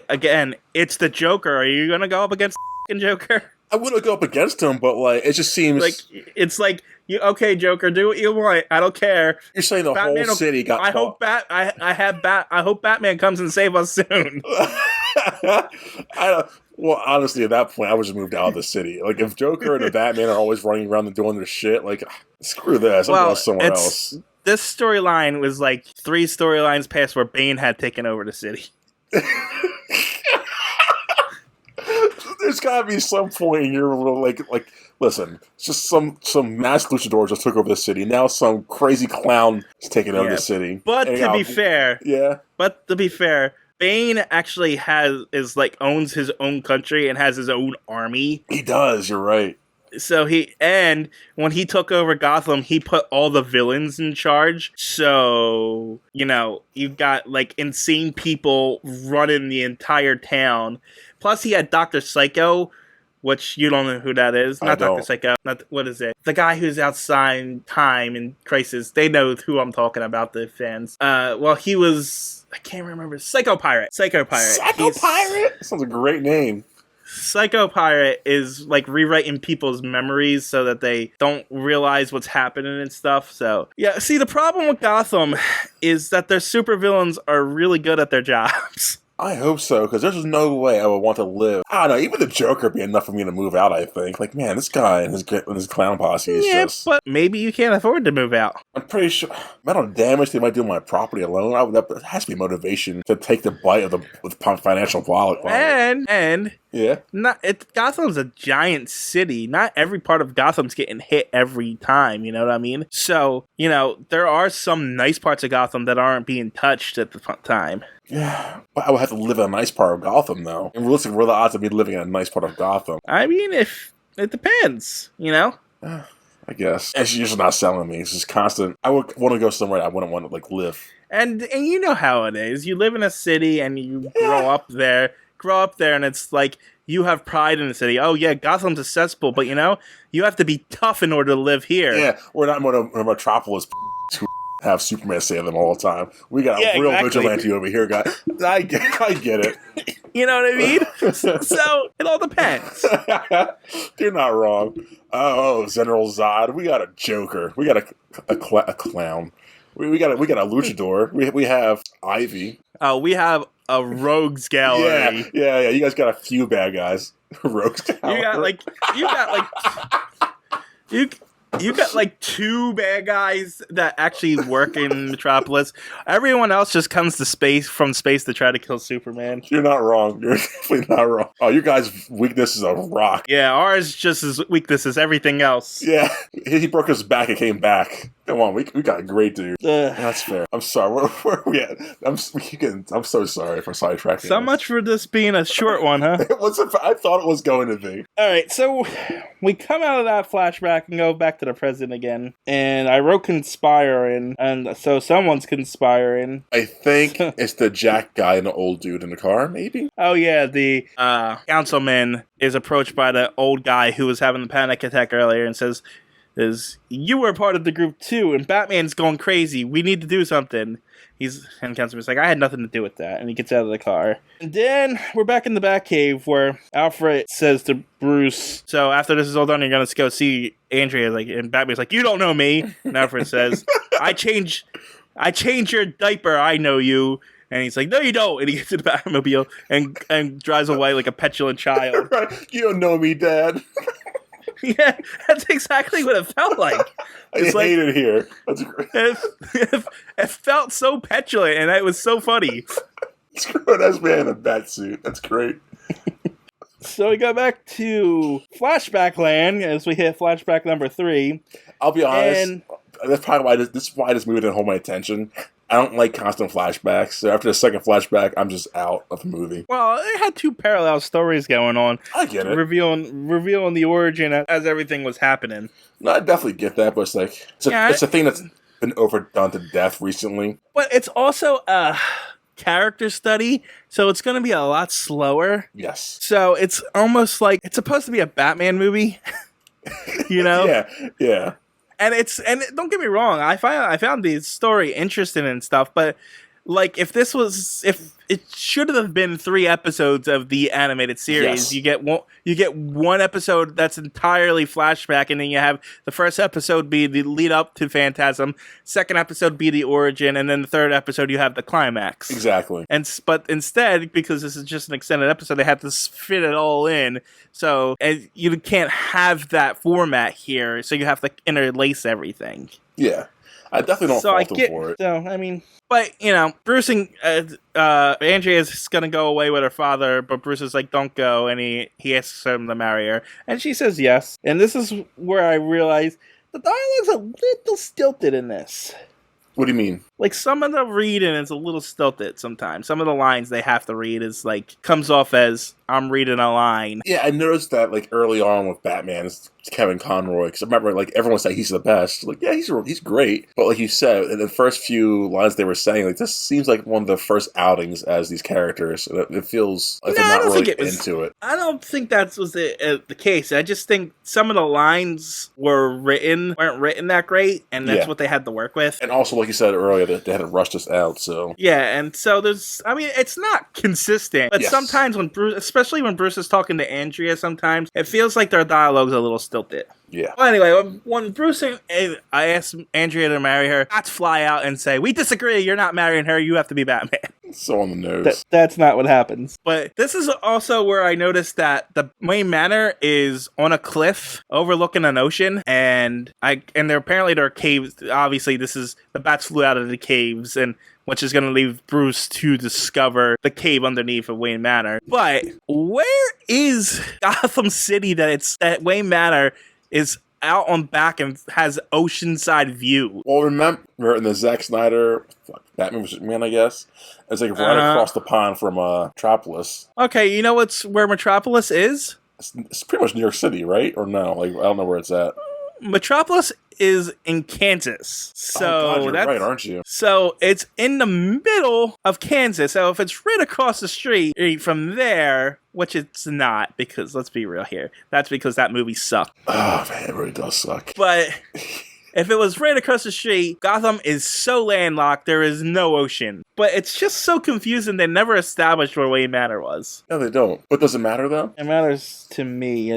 again, it's the Joker. Are you gonna go up against the Joker? I wouldn't go up against him, but like it just seems like it's like okay, Joker, do what you want. I don't care. You're saying the Batman whole city got. I hope Batman comes and save us soon. Well, honestly, at that point, I would just moved out of the city. Like if Joker and the Batman are always running around and doing their shit, like screw this. I'm going somewhere else. This storyline was like 3 storylines past where Bane had taken over the city. There's gotta be some point in your like listen, it's just some mass luchadors just took over the city. Now some crazy clown is taking over the city. But to be fair, Bane actually owns his own country and has his own army. He does, you're right. So when he took over Gotham, he put all the villains in charge. So, you've got like insane people running the entire town. Plus, he had Dr. Psycho, which you don't know who that is. Not Dr. Psycho. What is it? The guy who's outside Time and Crisis. They know who I'm talking about, the fans. He was... I can't remember. Psycho Pirate. Psycho Pirate? Sounds a great name. Psycho Pirate is like rewriting people's memories so that they don't realize what's happening and stuff. So, yeah, see, the problem with Gotham is that their supervillains are really good at their jobs. I hope so, because there's no way I would want to live. I don't know, even the Joker would be enough for me to move out, I think. Like, man, this guy and his clown posse is just... but maybe you can't afford to move out. I'm pretty sure... amount of damage they might do to my property alone, that has to be motivation to take the bite with financial wallet. And... yeah. Gotham's a giant city. Not every part of Gotham's getting hit every time, you know what I mean? So, there are some nice parts of Gotham that aren't being touched at the time. Yeah, but I would have to live in a nice part of Gotham, though. And realistically, what are the odds of me living in a nice part of Gotham? I mean, if It depends, you know? I guess. And she's just not selling me. It's just constant. I would want to go somewhere I wouldn't want to, like, live. And you know how it is. You live in a city and you grow up there, and it's like you have pride in the city. Oh, yeah, Gotham's a cesspool, but, you know, you have to be tough in order to live here. Yeah, we're not in a metropolis to have Superman save them all the time. We got a real vigilante over here, guy. I get it. You know what I mean? So, it all depends. You're not wrong. Oh, General Zod. We got a Joker. We got a clown. We got a luchador. We have Ivy. Oh, we have a rogues gallery. Yeah. You guys got a few bad guys. Rogues gallery. You got like two bad guys that actually work in Metropolis. Everyone else just comes to space to try to kill Superman. You're not wrong. You're definitely not wrong. Oh, your guy's weakness is a rock. Yeah, ours just as weakness as everything else. Yeah, he broke his back and came back. Come on, we got a great dude. That's fair. I'm sorry. Where are we at? I'm so sorry for sidetracking. So much for this being a short one, huh? I thought it was going to be. All right, so we come out of that flashback and go back to the present again. And I wrote conspiring, and so someone's conspiring. I think it's the Jack guy and the old dude in the car, maybe? Oh, yeah, the councilman is approached by the old guy who was having the panic attack earlier and says, you were part of the group too, and Batman's going crazy. We need to do something. And Councilman's like, I had nothing to do with that, and he gets out of the car. And then we're back in the Batcave where Alfred says to Bruce, so after this is all done, you're gonna go see Andrea. And Batman's like, you don't know me. And Alfred says, I change your diaper. I know you. And he's like, no, you don't. And he gets in the Batmobile and drives away like a petulant child. Right. You don't know me, Dad. Yeah, that's exactly what it felt like. It's I hate it here. That's great. It felt so petulant, and it was so funny. Screw it, that's man in a bat suit. That's great. So we go back to Flashback Land as we hit flashback number 3. I'll be honest. That's probably why this movie didn't hold my attention. I don't like constant flashbacks, so after the second flashback, I'm just out of the movie. Well, it had 2 parallel stories going on. I get it. Revealing the origin as everything was happening. No, I definitely get that, but it's like, it's a thing that's been overdone to death recently. But it's also a character study, so it's going to be a lot slower. Yes. So it's almost like it's supposed to be a Batman movie, you know? Yeah. And don't get me wrong, I found the story interesting and stuff, but like if it should have been 3 episodes of the animated series. Yes. You get one episode that's entirely flashback, and then you have the first episode be the lead up to Phantasm, second episode be the origin, and then the third episode you have the climax. Exactly. But instead, because this is just an extended episode, they had to fit it all in. So you can't have that format here. So you have to interlace everything. Yeah. I definitely don't fault them for it. So, I mean, but, you know, Bruce and Andrea is going to go away with her father, but Bruce is like, don't go, and he asks him to marry her. And she says yes. And this is where I realize the dialogue's a little stilted in this. What do you mean? Like, some of the reading is a little stilted sometimes. Some of the lines they have to read is, like, comes off as, I'm reading a line. Yeah, I noticed that, like, early on with Batman, it's Kevin Conroy, because I remember, like, everyone said he's the best. Like, yeah, he's great. But like you said, in the first few lines they were saying, like, this seems like one of the first outings as these characters. It feels like they're not really into it. I don't think that was the case. I just think some of the lines weren't written that great, and that's what they had to work with. And also, like you said earlier, they had to rush this out, so... Yeah, and so it's not consistent, but sometimes when Bruce, especially when Bruce is talking to Andrea sometimes, it feels like their dialogue's a little stilted. Yeah. Well, anyway, when Bruce and I asked Andrea to marry her, not fly out and say, we disagree, you're not marrying her, you have to be Batman. So on the nose. That's not what happens. But this is also where I noticed that the Wayne Manor is on a cliff overlooking an ocean, and there are caves. Obviously, the bats flew out of the caves, and which is going to leave Bruce to discover the cave underneath of Wayne Manor. But where is Gotham City that Wayne Manor is out on back and has oceanside view? Well, remember in the Zack Snyder Batman vs. Superman, I guess, it's like right across the pond from Metropolis. Okay, you know where Metropolis is? It's pretty much New York City, right? Or no? Like I don't know where it's at. Metropolis is in Kansas, Oh God, so you're right, aren't you? so it's in the middle of Kansas. So if it's right across the street from there, which it's not, because let's be real here, that's because that movie sucked. Oh man, it really does suck. But if it was right across the street, Gotham is so landlocked, there is no ocean. But it's just so confusing, they never established where Wayne Manor was. No, they don't. But does it matter though? It matters to me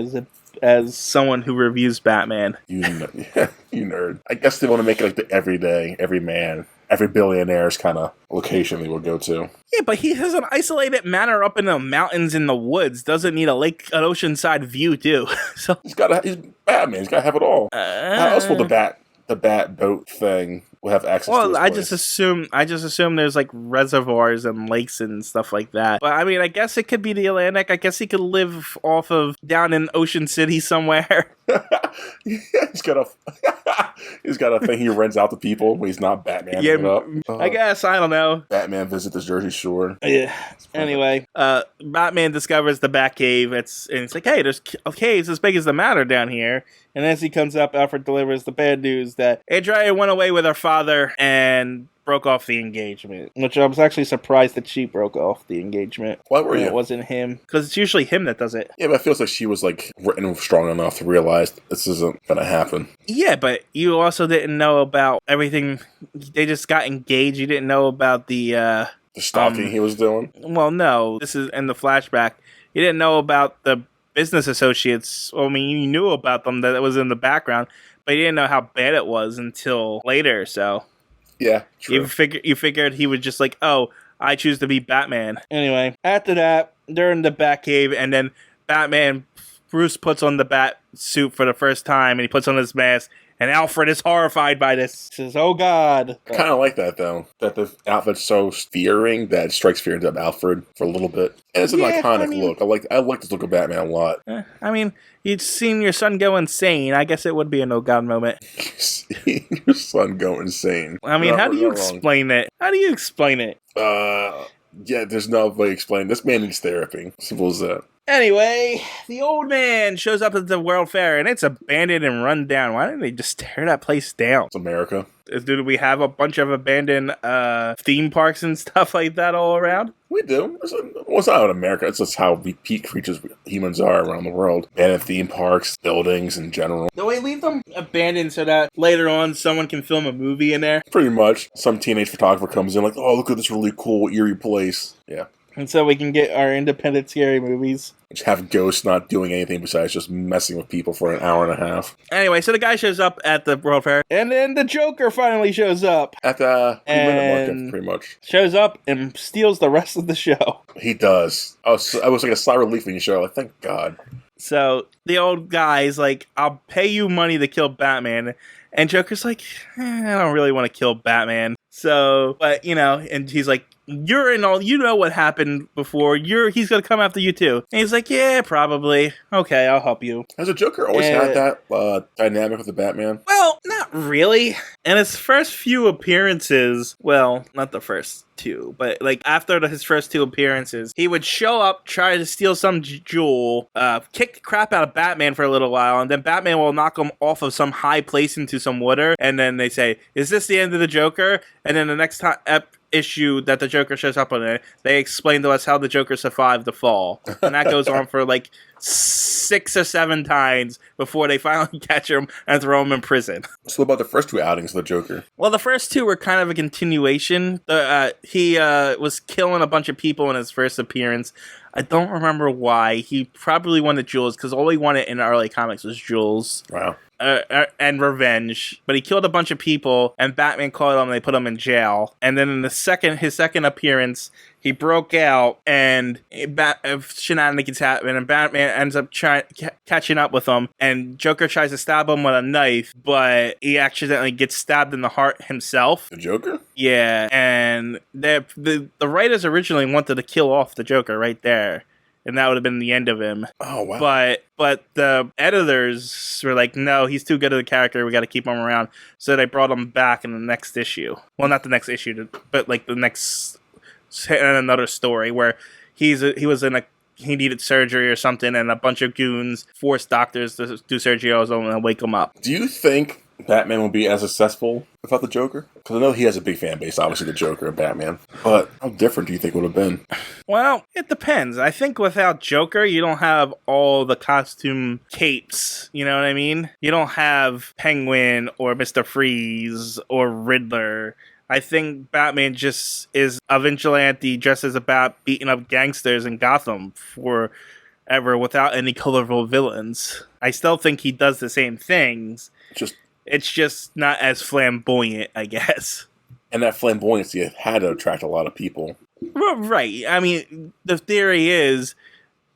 as someone who reviews Batman. You nerd. I guess they want to make it like the everyday, every man, every billionaire's kind of location they will go to. Yeah, but he has an isolated manor up in the mountains in the woods. Doesn't need an oceanside view too. So He's Batman. He's got to have it all. How else will the bat boat thing will have access to well, his I place? just assume there's like reservoirs and lakes and stuff like that. But I mean, I guess it could be the Atlantic. I guess he could live off of down in Ocean City somewhere. he's got a thing he rents out to people when he's not Batman. Yeah, I guess, I don't know. Batman visit the Jersey Shore. Yeah. Anyway, Batman discovers the Batcave. And it's like, hey, there's caves as big as the Manor down here. And as he comes up, Alfred delivers the bad news that Adria went away with her father and broke off the engagement. Which I was actually surprised that she broke off the engagement. Why were you? It wasn't him. Because it's usually him that does it. Yeah, but it feels like she was like written strong enough to realize this isn't gonna happen. Yeah, but you also didn't know about everything. They just got engaged. You didn't know about the stalking he was doing. Well, no. This is in the flashback. You didn't know about the business associates. Well, I mean, you knew about them, that it was in the background, but you didn't know how bad it was until later, so. Yeah, true. You figured he was just like, oh, I choose to be Batman. Anyway, after that, they're in the Batcave, and then Bruce puts on the bat suit for the first time, and he puts on his mask, and Alfred is horrified by this. He says, oh God. I kind of like that, though. That the outfit's so fearing that it strikes fear into Alfred for a little bit. And it's an iconic look. I like this look of Batman a lot. I mean, you'd seen your son go insane. I guess it would be a no God moment. Seeing your son go insane. I mean, how do you explain it? How do you explain it? Yeah, there's no way to explain. This man needs therapy. Simple as that. Anyway, the old man shows up at the World Fair, and it's abandoned and run down. Why didn't they just tear that place down? It's America. Do we have a bunch of abandoned theme parks and stuff like that all around? We do. It's not in America. It's just how we peak creatures humans are around the world. Abandoned theme parks, buildings in general. Do we leave them abandoned so that later on someone can film a movie in there? Pretty much. Some teenage photographer comes in like, oh, look at this really cool, eerie place. Yeah. And so we can get our independent scary movies. Which have ghosts not doing anything besides just messing with people for an hour and a half. Anyway, so the guy shows up at the World Fair, and then the Joker finally shows up. At the 2-minute mark, pretty much. Shows up and steals the rest of the show. He does. I was like a sigh of relief when you showed up. Like, thank God. So the old guy's like, I'll pay you money to kill Batman. And Joker's like, I don't really want to kill Batman. So, but, and he's like, you're in all, you know what happened before. He's going to come after you too. And he's like, yeah, probably. Okay, I'll help you. Has the Joker always had that dynamic with the Batman? Well, not really. In his first few appearances, well, not the first two, but like after his first two appearances, he would show up, try to steal some jewel, kick the crap out of Batman for a little while, and then Batman will knock him off of some high place into some water, and then they say, is this the end of the Joker? And then the next time issue that the Joker shows up on it, they explain to us how the Joker survived the fall. And that goes on for like 6 or 7 times before they finally catch him and throw him in prison. So about the first 2 outings of the Joker? Well, the first 2 were kind of a continuation. He was killing a bunch of people in his first appearance. I don't remember why. He probably wanted jewels, because all he wanted in early comics was jewels. Wow. And revenge, but he killed a bunch of people, and Batman caught him, and they put him in jail. And then in his second appearance, he broke out, and shenanigans happen, and Batman ends up catching up with him, and Joker tries to stab him with a knife, but he accidentally gets stabbed in the heart himself. The Joker? Yeah, and the writers originally wanted to kill off the Joker right there. And that would have been the end of him. Oh, wow. But the editors were like, no, he's too good of a character. We got to keep him around. So they brought him back in the next issue. Well, not the next issue, but like the next, in another story where he was in a he needed surgery or something, and a bunch of goons forced doctors to do surgery on him and wake him up. Do you think Batman will be as successful without the Joker? Because I know he has a big fan base, obviously, the Joker and Batman. But how different do you think it would have been? Well, it depends. I think without Joker, you don't have all the costume capes. You know what I mean? You don't have Penguin or Mr. Freeze or Riddler. I think Batman just is a vigilante dressed as a bat beating up gangsters in Gotham forever without any colorful villains. I still think he does the same things. It's just not as flamboyant, I guess. And that flamboyancy had to attract a lot of people. Right. I mean, the theory is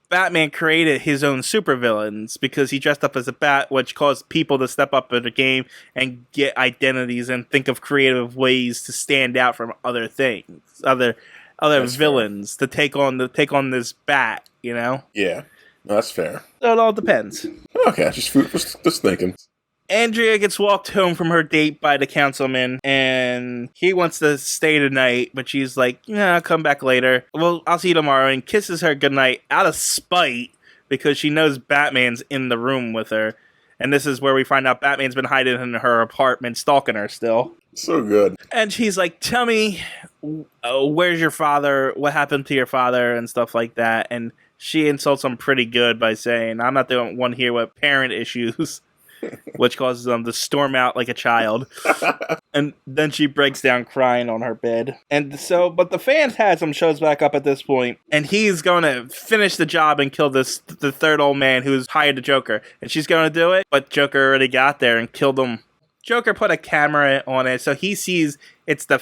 Batman created his own supervillains because he dressed up as a bat, which caused people to step up in the game and get identities and think of creative ways to stand out from other things, other that's villains fair. to take on this bat, you know? Yeah, no, that's fair. So it all depends. Okay, just thinking. Andrea gets walked home from her date by the councilman, and he wants to stay the night, but she's like, "Yeah, I'll come back later. Well, I'll see you tomorrow," and kisses her goodnight out of spite because she knows Batman's in the room with her. And this is where we find out Batman's been hiding in her apartment, stalking her still. So good. And she's like, "Tell me, where's your father? What happened to your father?" and stuff like that. And she insults him pretty good by saying, "I'm not the one here with parent issues." Which causes them to storm out like a child. And then she breaks down crying on her bed. And so, but the Phantasm shows back up at this point, and he's going to finish the job and kill the third old man who's hired the Joker. And she's going to do it, but Joker already got there and killed him. Joker put a camera on it, so he sees it's the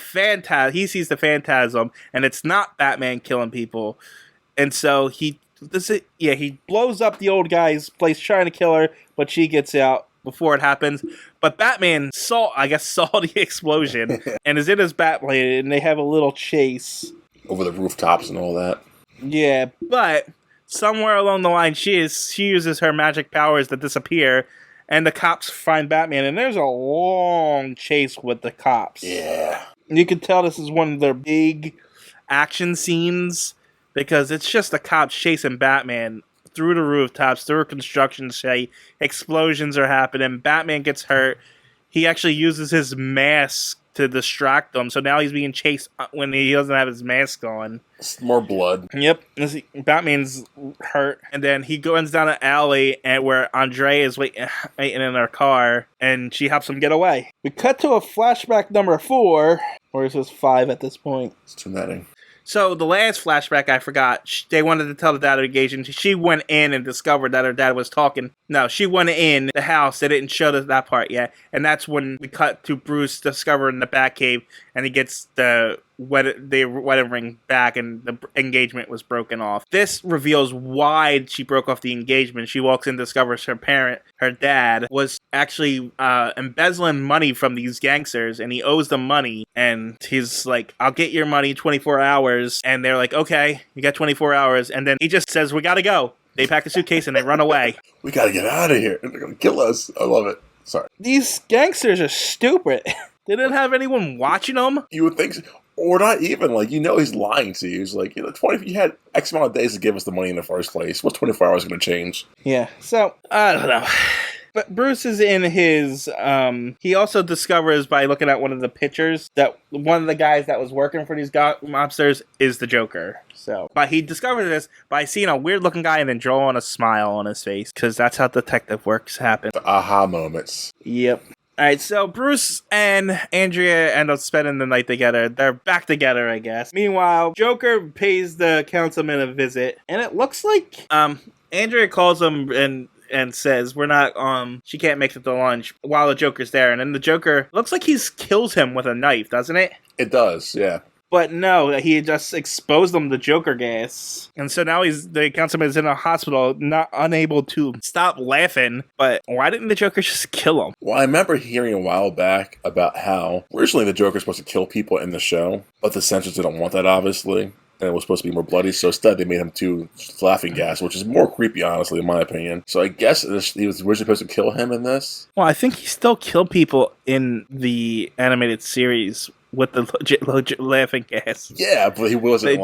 He sees the Phantasm, and it's not Batman killing people. And so he blows up the old guy's place trying to kill her, but she gets out before it happens. But Batman saw the explosion and is in his Batplane, and they have a little chase over the rooftops and all that. Yeah, but somewhere along the line, she uses her magic powers to disappear, and the cops find Batman, and there's a long chase with the cops. Yeah, you can tell this is one of their big action scenes. Because it's just the cops chasing Batman through the rooftops, through a construction site. Explosions are happening. Batman gets hurt. He actually uses his mask to distract them. So now he's being chased when he doesn't have his mask on. It's more blood. Yep. Batman's hurt. And then he goes down an alley where Andre is waiting in her car. And she helps him get away. We cut to a flashback number 4. Or is this 5 at this point? It's too many. So the last flashback I forgot, they wanted to tell the dad engagement. She went in and discovered that her dad was talking. No, she went in the house. They didn't show that part yet. And that's when we cut to Bruce discovering the Batcave, and he gets the wedding ring back, and the engagement was broken off. This reveals why she broke off the engagement. She walks in, discovers her dad, was actually embezzling money from these gangsters, and he owes them money. And he's like, "I'll get your money 24 hours. And they're like, "Okay, you got 24 hours. And then he just says, "We gotta go." They pack a suitcase and they run away. We gotta get out of here. They're gonna kill us. I love it. Sorry. These gangsters are stupid. They didn't have anyone watching them. You would think so. Or not even, he's lying to you. He's like, you had X amount of days to give us the money in the first place. What's 24 hours going to change? Yeah, so, I don't know. But Bruce is in his, he also discovers by looking at one of the pictures that one of the guys that was working for these mobsters is the Joker. So, but he discovered this by seeing a weird looking guy and then drawing a smile on his face. Because that's how detective works happen. The aha moments. Yep. Alright, so Bruce and Andrea end up spending the night together. They're back together, I guess. Meanwhile, Joker pays the councilman a visit, and it looks like Andrea calls him and says she can't make it to lunch while the Joker's there. And then the Joker looks like he kills him with a knife, doesn't it? It does, yeah. But no, he just exposed them to Joker gas. And so now the councilman is in a hospital, not unable to stop laughing. But why didn't the Joker just kill him? Well, I remember hearing a while back about how originally the Joker's supposed to kill people in the show, but the censors didn't want that, obviously. And it was supposed to be more bloody, so instead they made him too laughing gas, which is more creepy, honestly, in my opinion. So I guess he was originally supposed to kill him in this. Well, I think he still killed people in the animated series with the legit laughing gas. Yeah, but he wasn't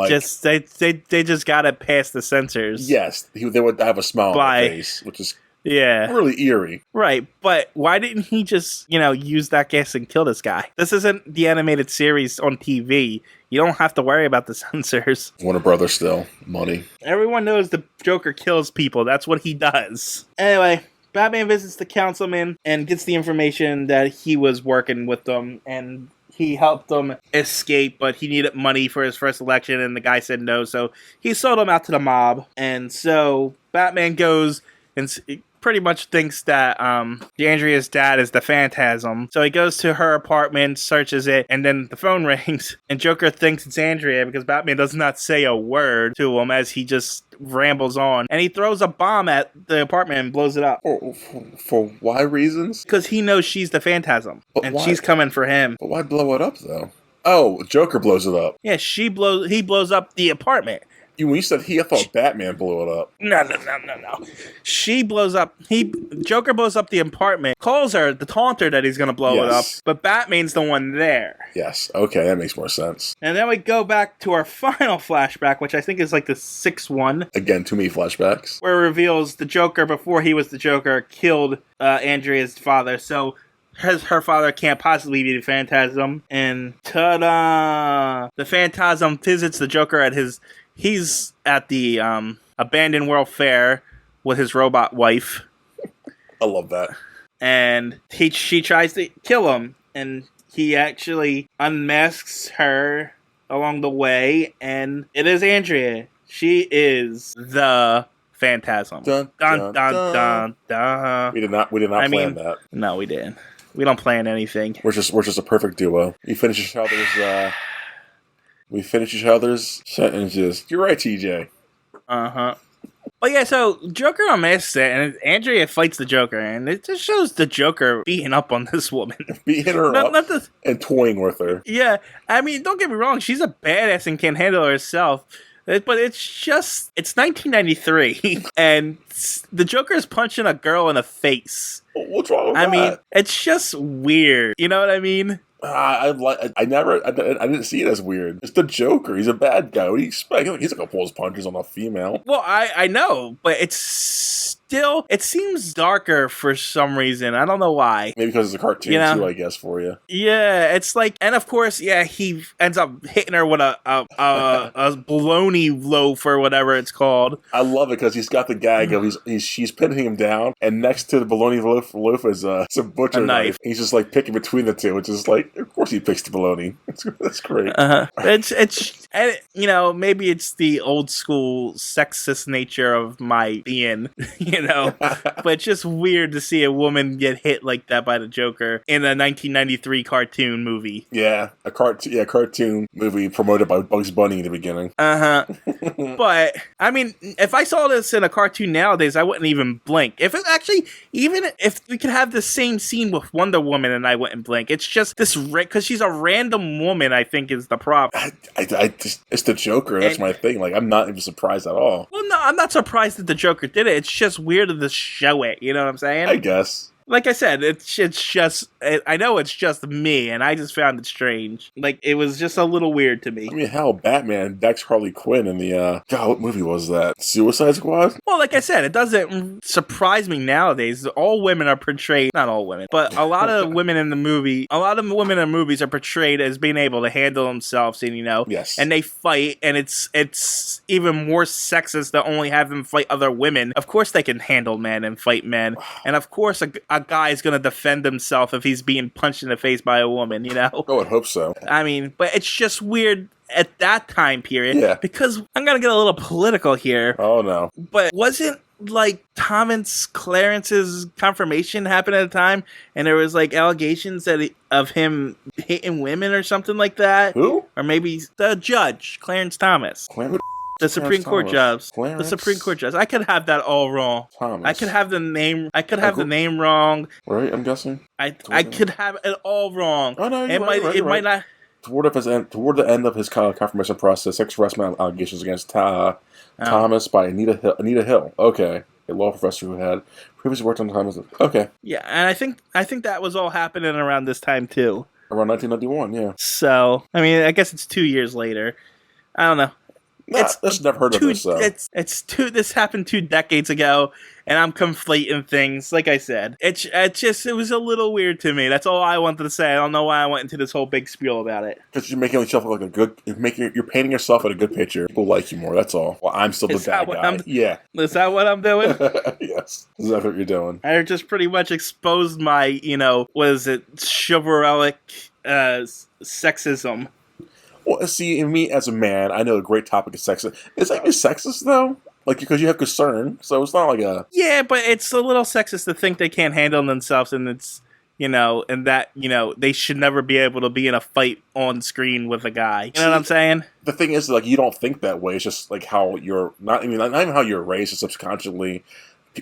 They just got it past the censors. Yes, they would have a smile on their face, which is really eerie. Right, but why didn't he just, use that gas and kill this guy? This isn't the animated series on TV. You don't have to worry about the censors. Warner Brothers still. Money. Everyone knows the Joker kills people. That's what he does. Anyway, Batman visits the councilman and gets the information that he was working with them, and he helped them escape, but he needed money for his first election, and the guy said no, so he sold him out to the mob. And so Batman goes and pretty much thinks that Andrea's dad is the Phantasm. So he goes to her apartment, searches it, and then the phone rings, and Joker thinks it's Andrea because Batman does not say a word to him as he just rambles on. And he throws a bomb at the apartment and blows it up. For why reasons? Because he knows she's the Phantasm, and she's coming for him. But why blow it up, though? Oh, Joker blows it up. Yeah, he blows up the apartment. When you said I thought Batman blew it up. No. Joker blows up the apartment, calls her to taunt her that he's going to blow it up, but Batman's the one there. Yes, okay, that makes more sense. And then we go back to our final flashback, which I think is like the 6th one. Again, too many flashbacks. Where it reveals the Joker, before he was the Joker, killed Andrea's father, so her father can't possibly be the Phantasm. And ta-da! The Phantasm visits the Joker he's at the abandoned World Fair with his robot wife. I love that. And she tries to kill him, and he actually unmasks her along the way, and it is Andrea. She is the Phantasm. Dun, dun, dun, dun. We did not plan that. No, we didn't. We don't plan anything. We're just a perfect duo. We finish each other's sentences. You're right, TJ. Uh-huh. But yeah, so Joker unmasks it, and Andrea fights the Joker, and it just shows the Joker beating up on this woman. Beating her up and toying with her. Yeah, I mean, don't get me wrong, she's a badass and can handle herself. But it's 1993, and the Joker is punching a girl in the face. What's wrong with that? I mean, it's just weird. You know what I mean? I didn't see it as weird. It's the Joker. He's a bad guy. What do you expect? He's not gonna pull his punches on a female. Well, I know, but it seems darker for some reason. I don't know why. Maybe because it's a cartoon too, I guess, for you. Yeah, it's like, and of course, he ends up hitting her with a bologna loaf or whatever it's called. I love it because he's got the gag of she's pinning him down, and next to the bologna loaf is a butcher knife. He's just like picking between the two, which is like, of course he picks the bologna. That's great. It's maybe it's the old school sexist nature of my being, but it's just weird to see a woman get hit like that by the Joker in a 1993 cartoon movie. Yeah, a cartoon movie promoted by Bugs Bunny in the beginning. But I mean, if I saw this in a cartoon nowadays, I wouldn't even blink. Even if we could have the same scene with Wonder Woman and I wouldn't blink, it's just this because she's a random woman, I think, is the problem. It's the Joker. That's my thing. Like, I'm not even surprised at all. Well, no, I'm not surprised that the Joker did it. It's just weird to show it. You know what I'm saying? I guess. Like I said, it's just, I know it's just me, and I just found it strange. Like, it was just a little weird to me. I mean, hell, Batman decks Harley Quinn in the, God, what movie was that? Suicide Squad? Well, like I said, it doesn't surprise me nowadays. All women are portrayed, not all women, but a lot of women in the movies are portrayed as being able to handle themselves, and, yes. And they fight, and it's even more sexist to only have them fight other women. Of course they can handle men and fight men, and of course a guy is going to defend himself if he's being punched in the face by a woman, I would hope so. I mean, but it's just weird at that time period. Yeah. Because I'm going to get a little political here. Oh, no. But wasn't, like, Thomas Clarence's confirmation happened at the time, and there was, like, allegations of him hitting women or something like that? Who? Or maybe the judge, Clarence Thomas. The Supreme Court judge. The Supreme Court judge. I could have that all wrong. Thomas. I could have the name. The name wrong. Right, I'm guessing. I could have it all wrong. Oh no, it might not. Toward the end of his confirmation process, sex harassment allegations against Thomas by Anita Hill. Okay, a law professor who had previously worked on Thomas. Okay. Yeah, and I think that was all happening around this time too. Around 1991, yeah. So, I mean, I guess it's 2 years later. I don't know. That's never heard of this, though. This happened 2 decades ago, and I'm conflating things. Like I said, it was a little weird to me. That's all I wanted to say. I don't know why I went into this whole big spiel about it. Because you're making yourself look you're painting yourself in a good picture. People like you more. That's all. Well, I'm still the bad guy. Yeah. Is that what I'm doing? Yes. Is that what you're doing? I just pretty much exposed my, chivalric sexism. Well, see, in me as a man, I know a great topic is sexist. Is that sexist, though? Like, because you have concern, so it's not like a... Yeah, but it's a little sexist to think they can't handle themselves, and it's, and that, they should never be able to be in a fight on screen with a guy. You know what I'm saying? The thing is, like, you don't think that way. It's just, like, how you're... not even how you're raised, it's subconsciously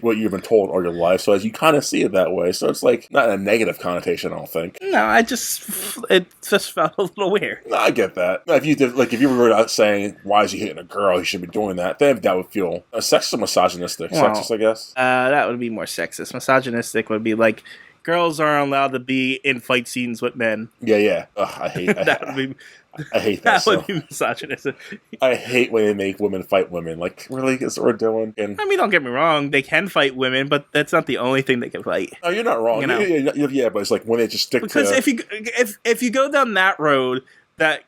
what you've been told all your life, so as you kind of see it that way. So it's like not a negative connotation, I don't think. No, it just felt a little weird. No, I get that. If you were out saying why is he hitting a girl, he should be doing that, then that would feel sexist or misogynistic. Well, sexist, I guess. That would be more sexist. Misogynistic would be like girls aren't allowed to be in fight scenes with men. Yeah. Ugh, I hate that. Would be. I hate that. That would be misogynistic. I hate when they make women fight women. Like, really? Is what we're doing? I mean, don't get me wrong. They can fight women, but that's not the only thing they can fight. No, you're not wrong. Yeah, but it's like when they just stick because if you go down that road, that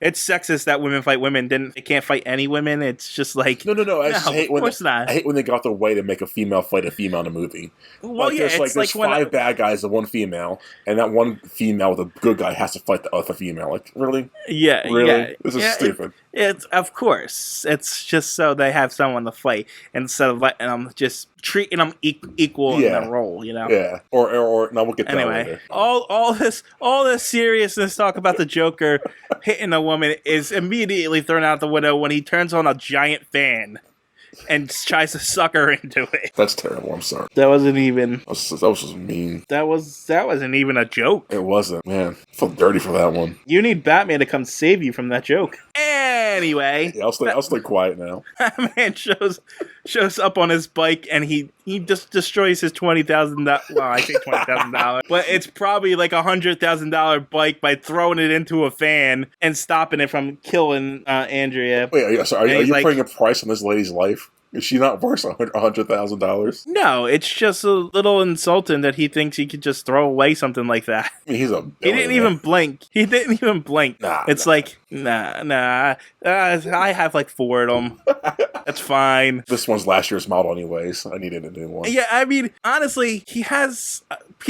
it's sexist that women fight women, then they can't fight any women. It's just like no. I just hate of course not. I hate when they go out their way to make a female fight a female in a movie. Well, yeah, there's 5 bad guys and 1 female, and that 1 female with a good guy has to fight the other female. Like, really? Yeah, really? Yeah, this is stupid. It's of course. It's just so they have someone to fight instead of letting them just treating them equal in their role. Yeah. Or no, we'll get that later. All this seriousness talk about the Joker hitting a woman is immediately thrown out the window when he turns on a giant fan and tries to suck her into it. That's terrible. I'm sorry. That wasn't even. That was just mean. That wasn't even a joke. It wasn't. Man, I feel dirty for that one. You need Batman to come save you from that joke. Anyway, yeah, I'll stay quiet now. Batman shows up on his bike and he just destroys his $20,000. Well, I say $20,000, but it's probably like $100,000 bike by throwing it into a fan and stopping it from killing Andrea. Wait, are you putting a price on this lady's life? Is she not worth $100,000? No, it's just a little insulting that he thinks he could just throw away something like that. I mean, he's a billionaire. He didn't even blink. Nah. I have like 4 of them. That's fine. This one's last year's model anyways. I needed a new one. Yeah, I mean, honestly, he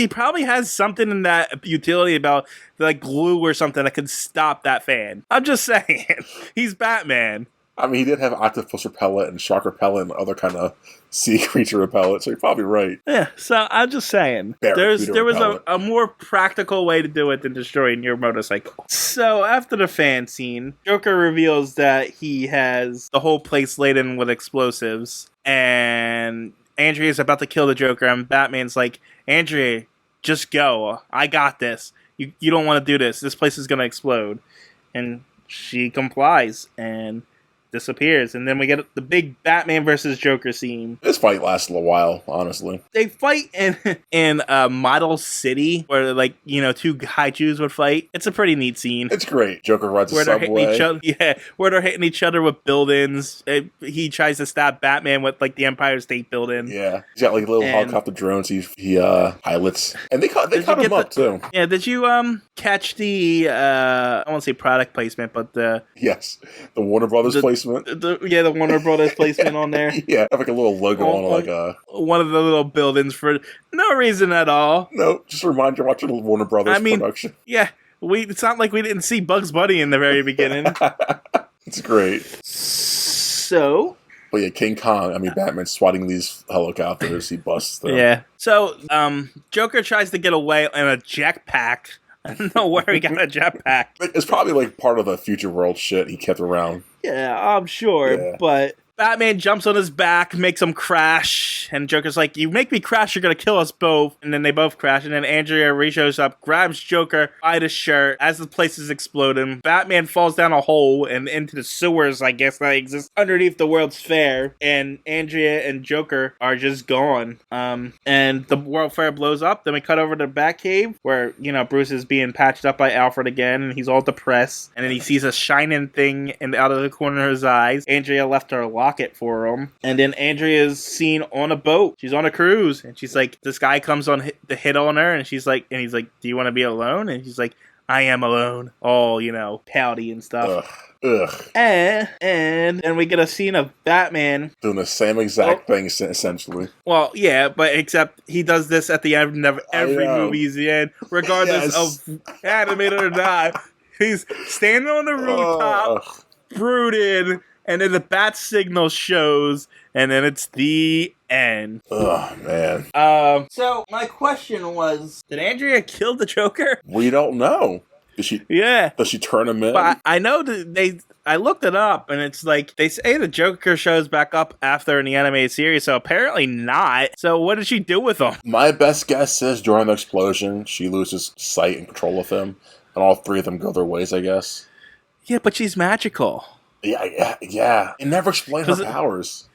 probably has something in that utility about like glue or something that could stop that fan. I'm just saying. He's Batman. I mean, he did have octopus repellent and shark repellent and other kind of sea creature repellent, so you're probably right. Yeah, so I'm just saying. There was a more practical way to do it than destroying your motorcycle. So after the fan scene, Joker reveals that he has the whole place laden with explosives, and Andrea's about to kill the Joker, and Batman's like, Andrea, just go. I got this. You don't want to do this. This place is going to explode. And she complies, and disappears, and then we get the big Batman versus Joker scene. This fight lasts a little while, honestly. They fight in a model city where, like, 2 kaijus would fight. It's a pretty neat scene. It's great. Joker rides a subway. Where they're hitting each other with buildings. He tries to stab Batman with like the Empire State Building. Yeah, he's got like little helicopter drones. He pilots, and they cut him up too. Yeah, did you catch the I won't say product placement, but the Warner Brothers placement. The Warner Brothers placement on there. Yeah, have like a little logo on like one of the little buildings for no reason at all. No, just a reminder you're watching a Warner Brothers production. Yeah, it's not like we didn't see Bugs Bunny in the very beginning. It's great. So. But yeah, King Kong, Batman's swatting these helicopters, he busts them. Yeah. So, Joker tries to get away in a jetpack. I don't know where he got a jetpack. It's probably like part of the future world shit he kept around. Yeah, I'm sure. Yeah. But Batman jumps on his back, makes him crash, and Joker's like, you make me crash, you're gonna kill us both. And then they both crash, and then Andrea re-shows up, grabs Joker by the shirt as the place is exploding. Batman falls down a hole and into the sewers, I guess, that exist underneath the World's Fair, and Andrea and Joker are just gone. And the World Fair blows up. Then we cut over to the Batcave, where, you know, Bruce is being patched up by Alfred again, and he's all depressed. And then he sees a shining thing out of the corner of his eyes. Andrea left her locket for him. And then Andrea's seen on a boat. She's on a cruise, and she's like, this guy comes on to hit on her, and he's like, do you want to be alone? And she's like, I am alone. All, you know, pouty and stuff. Ugh. And then we get a scene of Batman doing the same exact thing, essentially. Well, yeah, but except he does this at the end of every movie he's in, regardless of animated or not. He's standing on the rooftop, brooding, and then the bat signal shows, and then it's the end. Oh, man. So my question was, did Andrea kill the Joker? We don't know. Does she turn him in? But I know that I looked it up, and it's like, they say the Joker shows back up after in the animated series, so apparently not. So what did she do with him? My best guess is during the explosion, she loses sight and control of him, and all three of them go their ways, I guess. Yeah, but she's magical. Yeah. It never explained her powers.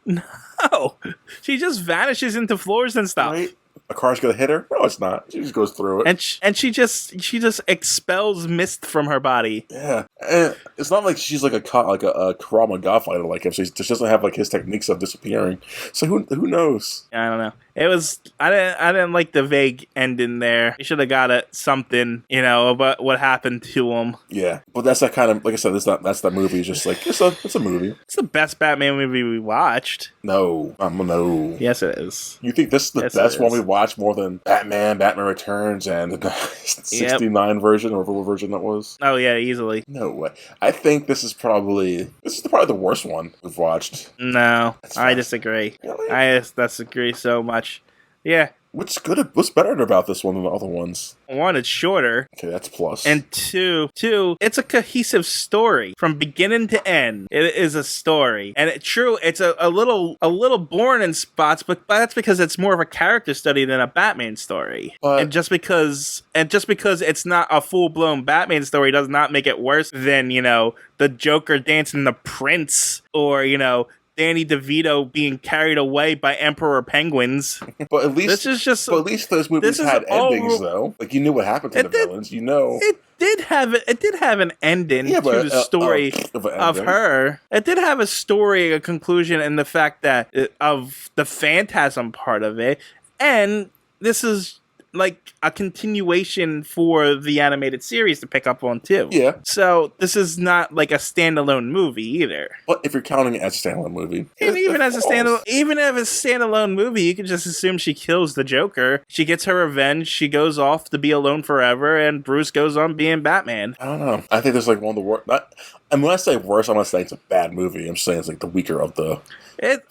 No. She just vanishes into floors and stuff. Right? A car's gonna hit her? No, it's not. She just goes through it. And she just expels mist from her body. Yeah. And it's not like she's like a Krav Maga fighter like him. She doesn't have like his techniques of disappearing. So who knows? I don't know. I didn't like the vague ending there. You should have got it something, you know, about what happened to him. Yeah, but that's that kind of, like I said, that's that movie. It's just like it's a movie. It's the best Batman movie we watched. No. Yes, it is. You think this is the best one we watched more than Batman Returns, and the 69 version or whatever version that was? Oh yeah, easily. No way. I think this is probably the worst one we've watched. No, I disagree. Really? I disagree so much. Yeah. What's better about this one than the other ones? One, it's shorter. Okay, that's plus. And two, it's a cohesive story from beginning to end. It is a story, and it's a little boring in spots, but that's because it's more of a character study than a Batman story. And just because it's not a full blown Batman story does not make it worse than, you know, the Joker dancing the Prince, or, you know, Danny DeVito being carried away by Emperor Penguins. But at least those movies had endings, though. Like, you knew what happened to the villains. You know, it did have an ending to the story of her. It did have a story, a conclusion, and the fact that of the Phantasm part of it, and this is like a continuation for the animated series to pick up on too. Yeah. So this is not like a standalone movie either. But if you're counting it as a standalone movie, even if it's a standalone movie, you can just assume she kills the Joker. She gets her revenge. She goes off to be alone forever, and Bruce goes on being Batman. I don't know. I think there's like one of the worst. And when I say worse, I'm not saying it's a bad movie. I'm saying it's like the weaker of the.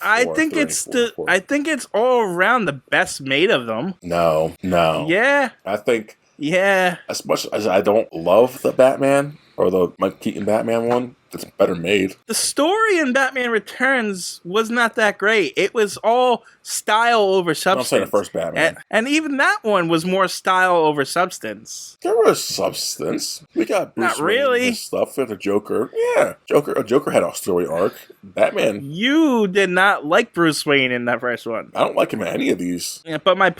I think it's all around the best made of them. No. Yeah. I think. Yeah. As much as I don't love the Batman or the Mike Keaton Batman one, it's better made. The story in Batman Returns was not that great. It was all style over substance. I'm saying the first Batman. And even that one was more style over substance. There was substance. We got Bruce not really and stuff for the Joker. Yeah, Joker had a story arc. Batman. You did not like Bruce Wayne in that first one. I don't like him in any of these. Yeah, but my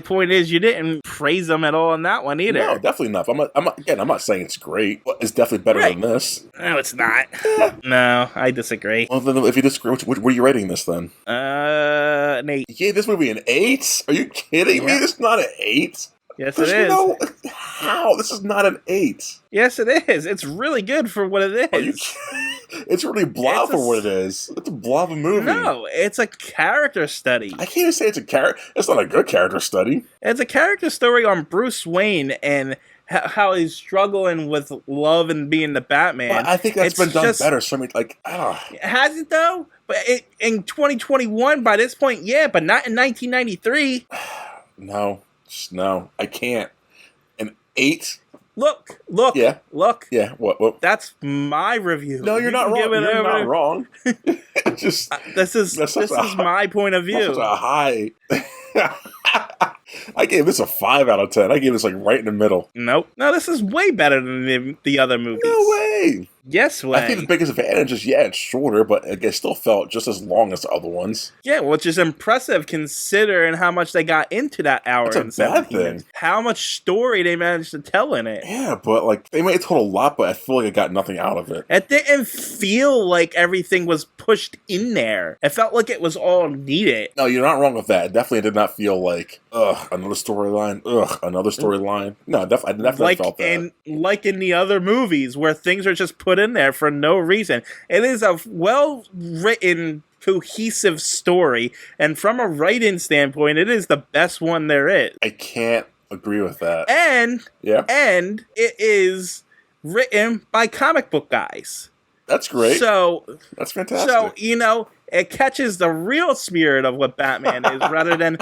point is, you didn't praise him at all in that one either. No, definitely not. I'm not saying it's great, but it's definitely better than this. No, it's not. No, I disagree. Well, then if you disagree, what are you rating this then? An 8. You gave this movie an 8? Are you kidding me? This is not an 8. Yes, it is. How? This is not an 8. Yes, it is. It's really good for what it is. It's really blob for what it is. It's a blob of movie. No, it's a character study. I can't even say it's a character. It's not a good character study. It's a character story on Bruce Wayne and how he's struggling with love and being the Batman. Well, I think that's been done better. So I mean, like, I don't know. Has it though? But in 2021, by this point, yeah, but not in 1993. No, I can't. An 8 Look, Yeah. look. Yeah. What? That's my review. No, you're You not can wrong. give it You're over not to- wrong. Just This is that's such this a is my point of that's such view. a high. I gave this a 5 out of 10. I gave this like right in the middle. Nope. No, this is way better than the other movies. No way. Yes way. I think the biggest advantage is it's shorter, but it still felt just as long as the other ones. Yeah, which is impressive considering how much they got into that hour That's a and bad 17 thing. minutes. How much story they managed to tell in it. Yeah, but like they made it total lot, but I feel like I got nothing out of it. It didn't feel like everything was pushed in there. It felt like it was all needed. No, you're not wrong with that. It definitely did not feel like another storyline. Another storyline. No, I definitely felt that. Like in the other movies where things are just put in there for no reason. It is a well-written, cohesive story, and from a writing standpoint, it is the best one there is. I can't agree with that. And Yeah, it is written by comic book guys. that's great. So That's fantastic. So, it catches the real spirit of what Batman is rather than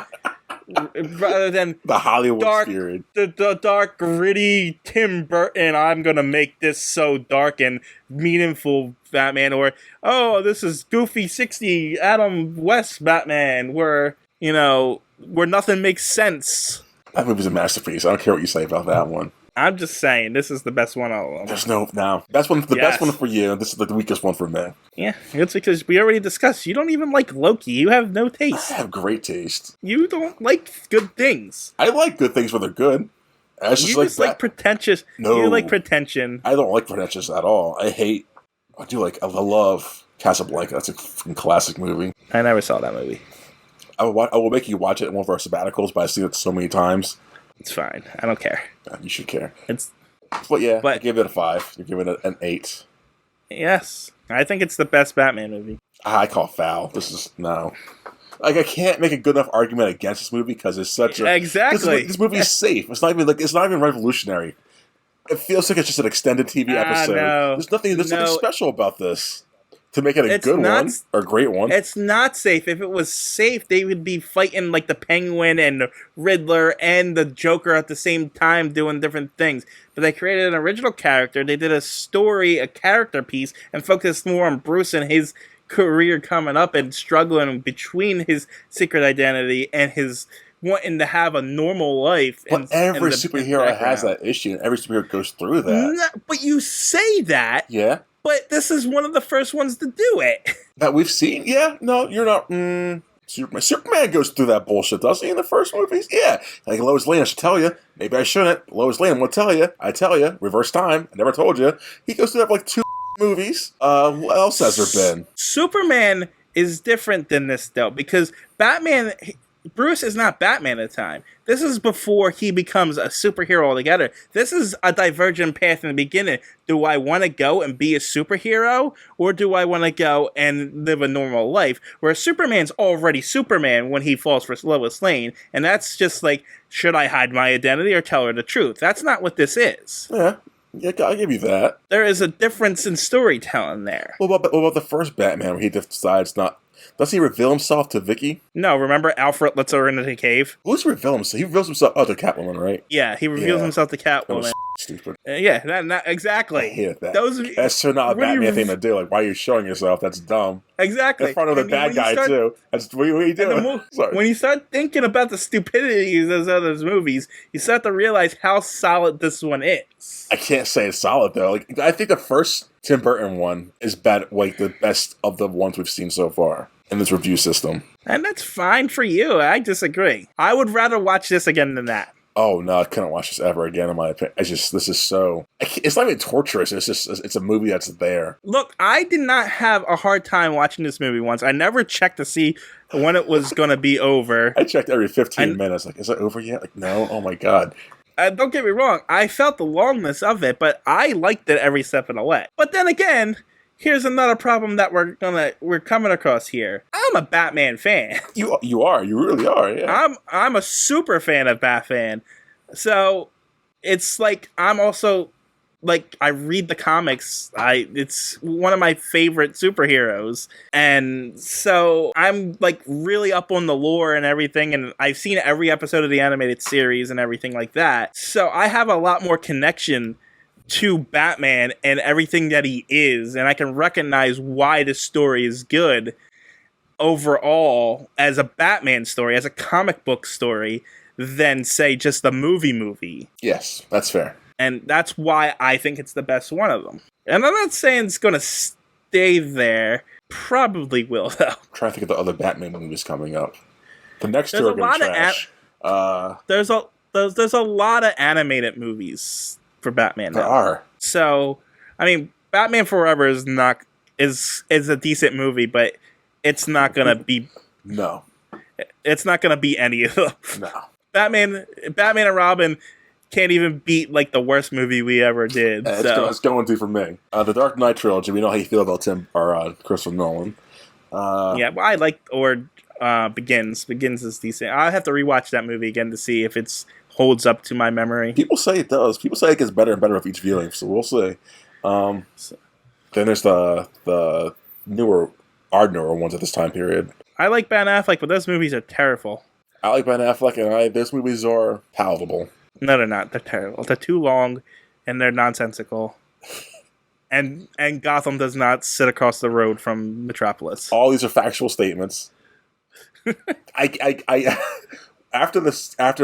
the Hollywood dark, spirit. the dark, gritty Tim Burton, I'm going to make this so dark and meaningful Batman, or, oh, this is goofy 60 Adam West Batman, where nothing makes sense. That movie's a masterpiece. I don't care what you say about that one. I'm just saying, this is the best one of them. There's no best one for you. This is the weakest one for me. Yeah, it's because we already discussed, you don't even like Loki. You have no I taste. have great taste. You don't like good things. I like good things when they're good. I just You just like pretentious. No. You like pretension. I don't like pretentious at all. I love Casablanca. That's a fucking classic movie. I never saw that movie. I will make you watch it in one of our sabbaticals, but I've seen it so many times. It's fine. I don't care. You should care. But I give it a 5. You give it an 8. yes, I think it's the best Batman movie. I call foul. This is no. Like I can't make a good enough argument against this movie because it's such a exactly. This movie is safe. It's not even revolutionary. It feels like it's just an extended TV episode. No. There's nothing special about this to make it a good one or a great one. It's not safe. If it was safe, they would be fighting like the Penguin and the Riddler and the Joker at the same time doing different things. But they created an original character. They did a story, a character piece, and focused more on Bruce and his career coming up and struggling between his secret identity and his wanting to have a normal life. But every superhero has that issue, and every superhero goes through that. No, but you say that. Yeah. But this is one of the first ones to do it. That we've seen? Yeah. No, you're not. Superman goes through that bullshit, doesn't he, in the first movies? Yeah. Like Lois Lane, I should tell you. Maybe I shouldn't. Lois Lane will tell you. I tell you. Reverse time. I never told you. He goes through that for like 2 movies. What else has there been? Superman is different than this, though, because Bruce is not Batman at the time. This is before he becomes a superhero altogether. This is a divergent path in the beginning. Do I want to go and be a superhero, or do I want to go and live a normal life? Where Superman's already Superman when he falls for Lois Lane, and that's just like, should I hide my identity or tell her the truth? That's not what this is. Yeah, I'll give you that. There is a difference in storytelling there. What about the first Batman where he decides not... Does he reveal himself to Vicky? No, remember Alfred lets her into the cave? Who does he reveal himself? He reveals himself to Catwoman, right? Yeah, he reveals himself to That Catwoman. was stupid. Yeah, exactly. I hated that. Those, That's so not a Batman thing to do. Like, why are you showing yourself? That's dumb. Exactly. In front of the bad guy, too. That's what are you doing? When you start thinking about the stupidity of those other movies, you start to realize how solid this one is. I can't say it's solid, though. Like, I think the first Tim Burton one is like the best of the ones we've seen so far in this review system. And that's fine for you. I disagree. I would rather watch this again than that. Oh, no, I couldn't watch this ever again, in my opinion. This is so... It's not even torturous. It's a movie that's there. Look, I did not have a hard time watching this movie once. I never checked to see when it was going to be over. I checked every 15 minutes. Like, is it over yet? Like, no? Oh, my God. Don't get me wrong. I felt the longness of it, but I liked it every step of the way. But then again... Here's another problem that we're coming across here. I'm a Batman fan. You are. You really are. Yeah. I'm a super fan of Batman. So it's like I'm also like, I read the comics. It's one of my favorite superheroes. And so I'm like really up on the lore and everything, and I've seen every episode of the animated series and everything like that. So I have a lot more connection to Batman and everything that he is, and I can recognize why this story is good overall as a Batman story, as a comic book story, than say just the movie. Yes, that's fair. And that's why I think it's the best one of them. And I'm not saying it's going to stay there. Probably will, though. I'm trying to think of the other Batman movies coming up. The next There's two a are going to lot of trash. there's a lot of animated movies for Batman now. There are. So, I mean, Batman Forever is a decent movie, but it's not going to be... No. It's not going to beat any of them. No. Batman and Robin can't even beat like the worst movie we ever did. It's going to for me. The Dark Knight trilogy. We know how you feel about Christopher Nolan. Yeah, well, I like Begins. Begins is decent. I have to rewatch that movie again to see if it holds up to my memory. People say it does. People say it gets better and better with each viewing. So we'll see. Then there's the newer ones at this time period. I like Ben Affleck, but those movies are terrible. I like Ben Affleck, and those movies are palatable. No, they're not. They're terrible. They're too long, and they're nonsensical. and Gotham does not sit across the road from Metropolis. All these are factual statements. After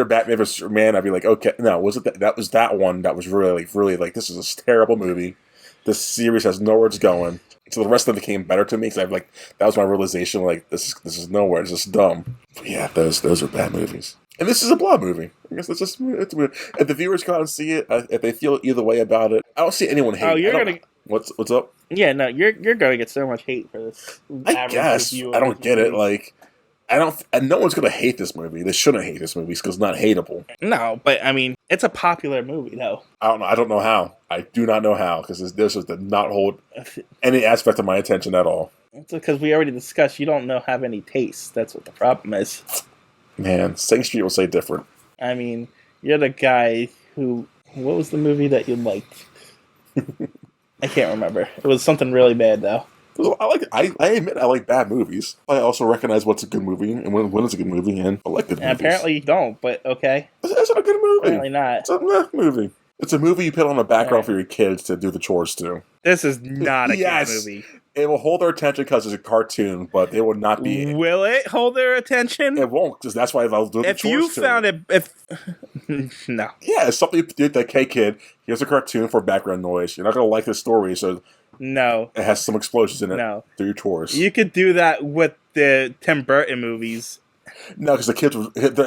Batman vs Superman, I'd be like, okay, no, was it that was that one that was really, really like, this is a terrible movie. This series has nowhere it's going. So the rest of it became better to me because I've like, that was my realization. Like, this is nowhere. It's just dumb. But yeah, those are bad movies. And this is a Blob movie. I guess it's weird. If the viewers go out and see it, if they feel either way about it, I don't see anyone hate. Oh, you're gonna. What's up? Yeah, no, you're gonna get so much hate for this. I guess I don't get it. Like, I don't. And no one's gonna hate this movie. They shouldn't hate this movie because it's not hateable. No, but I mean, it's a popular movie, though. I don't know. I don't know how. I do not know how because this just did not hold any aspect of my attention at all. It's because we already discussed you don't have any taste. That's what the problem is. Man, Sing Street will say different. I mean, you're the guy who... What was the movie that you liked? I can't remember. It was something really bad, though. I admit I like bad movies. I also recognize what's a good movie and when it's a good movie, and I like good movies. Apparently you don't, but okay. It's not a good movie. Apparently not. It's a meh movie. It's a movie you put on the background for your kids to do the chores to. This is not a good movie. It will hold their attention because it's a cartoon, but it will not be... Will it hold their attention? It won't, because that's why they'll do the chores to. If you found it... No. Yeah, it's something you do like, hey kid, here's a cartoon for background noise. You're not going to like this story, so... No. It has some explosions in it. No. Do your chores. You could do that with the Tim Burton movies. No, because the kids...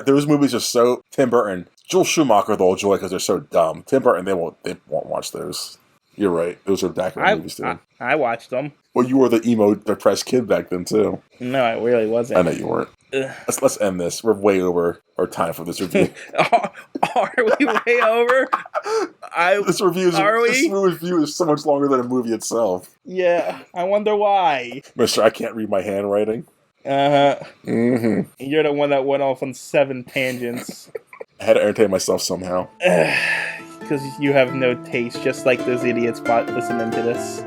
Those movies are so... Tim Burton. Joel Schumacher they'll enjoy because they're so dumb. Tim Burton, they won't watch those. You're right. Those are background movies, too. I watched them. Well, you were the emo, depressed kid back then, too. No, I really wasn't. I know you weren't. Let's end this. We're way over our time for this review. Are we way over? This review is so much longer than a movie itself. Yeah, I wonder why. Mister, I can't read my handwriting. Uh-huh. Mm-hmm. You're the one that went off on 7 tangents. I had to entertain myself somehow. Because you have no taste, just like those idiots listening to this.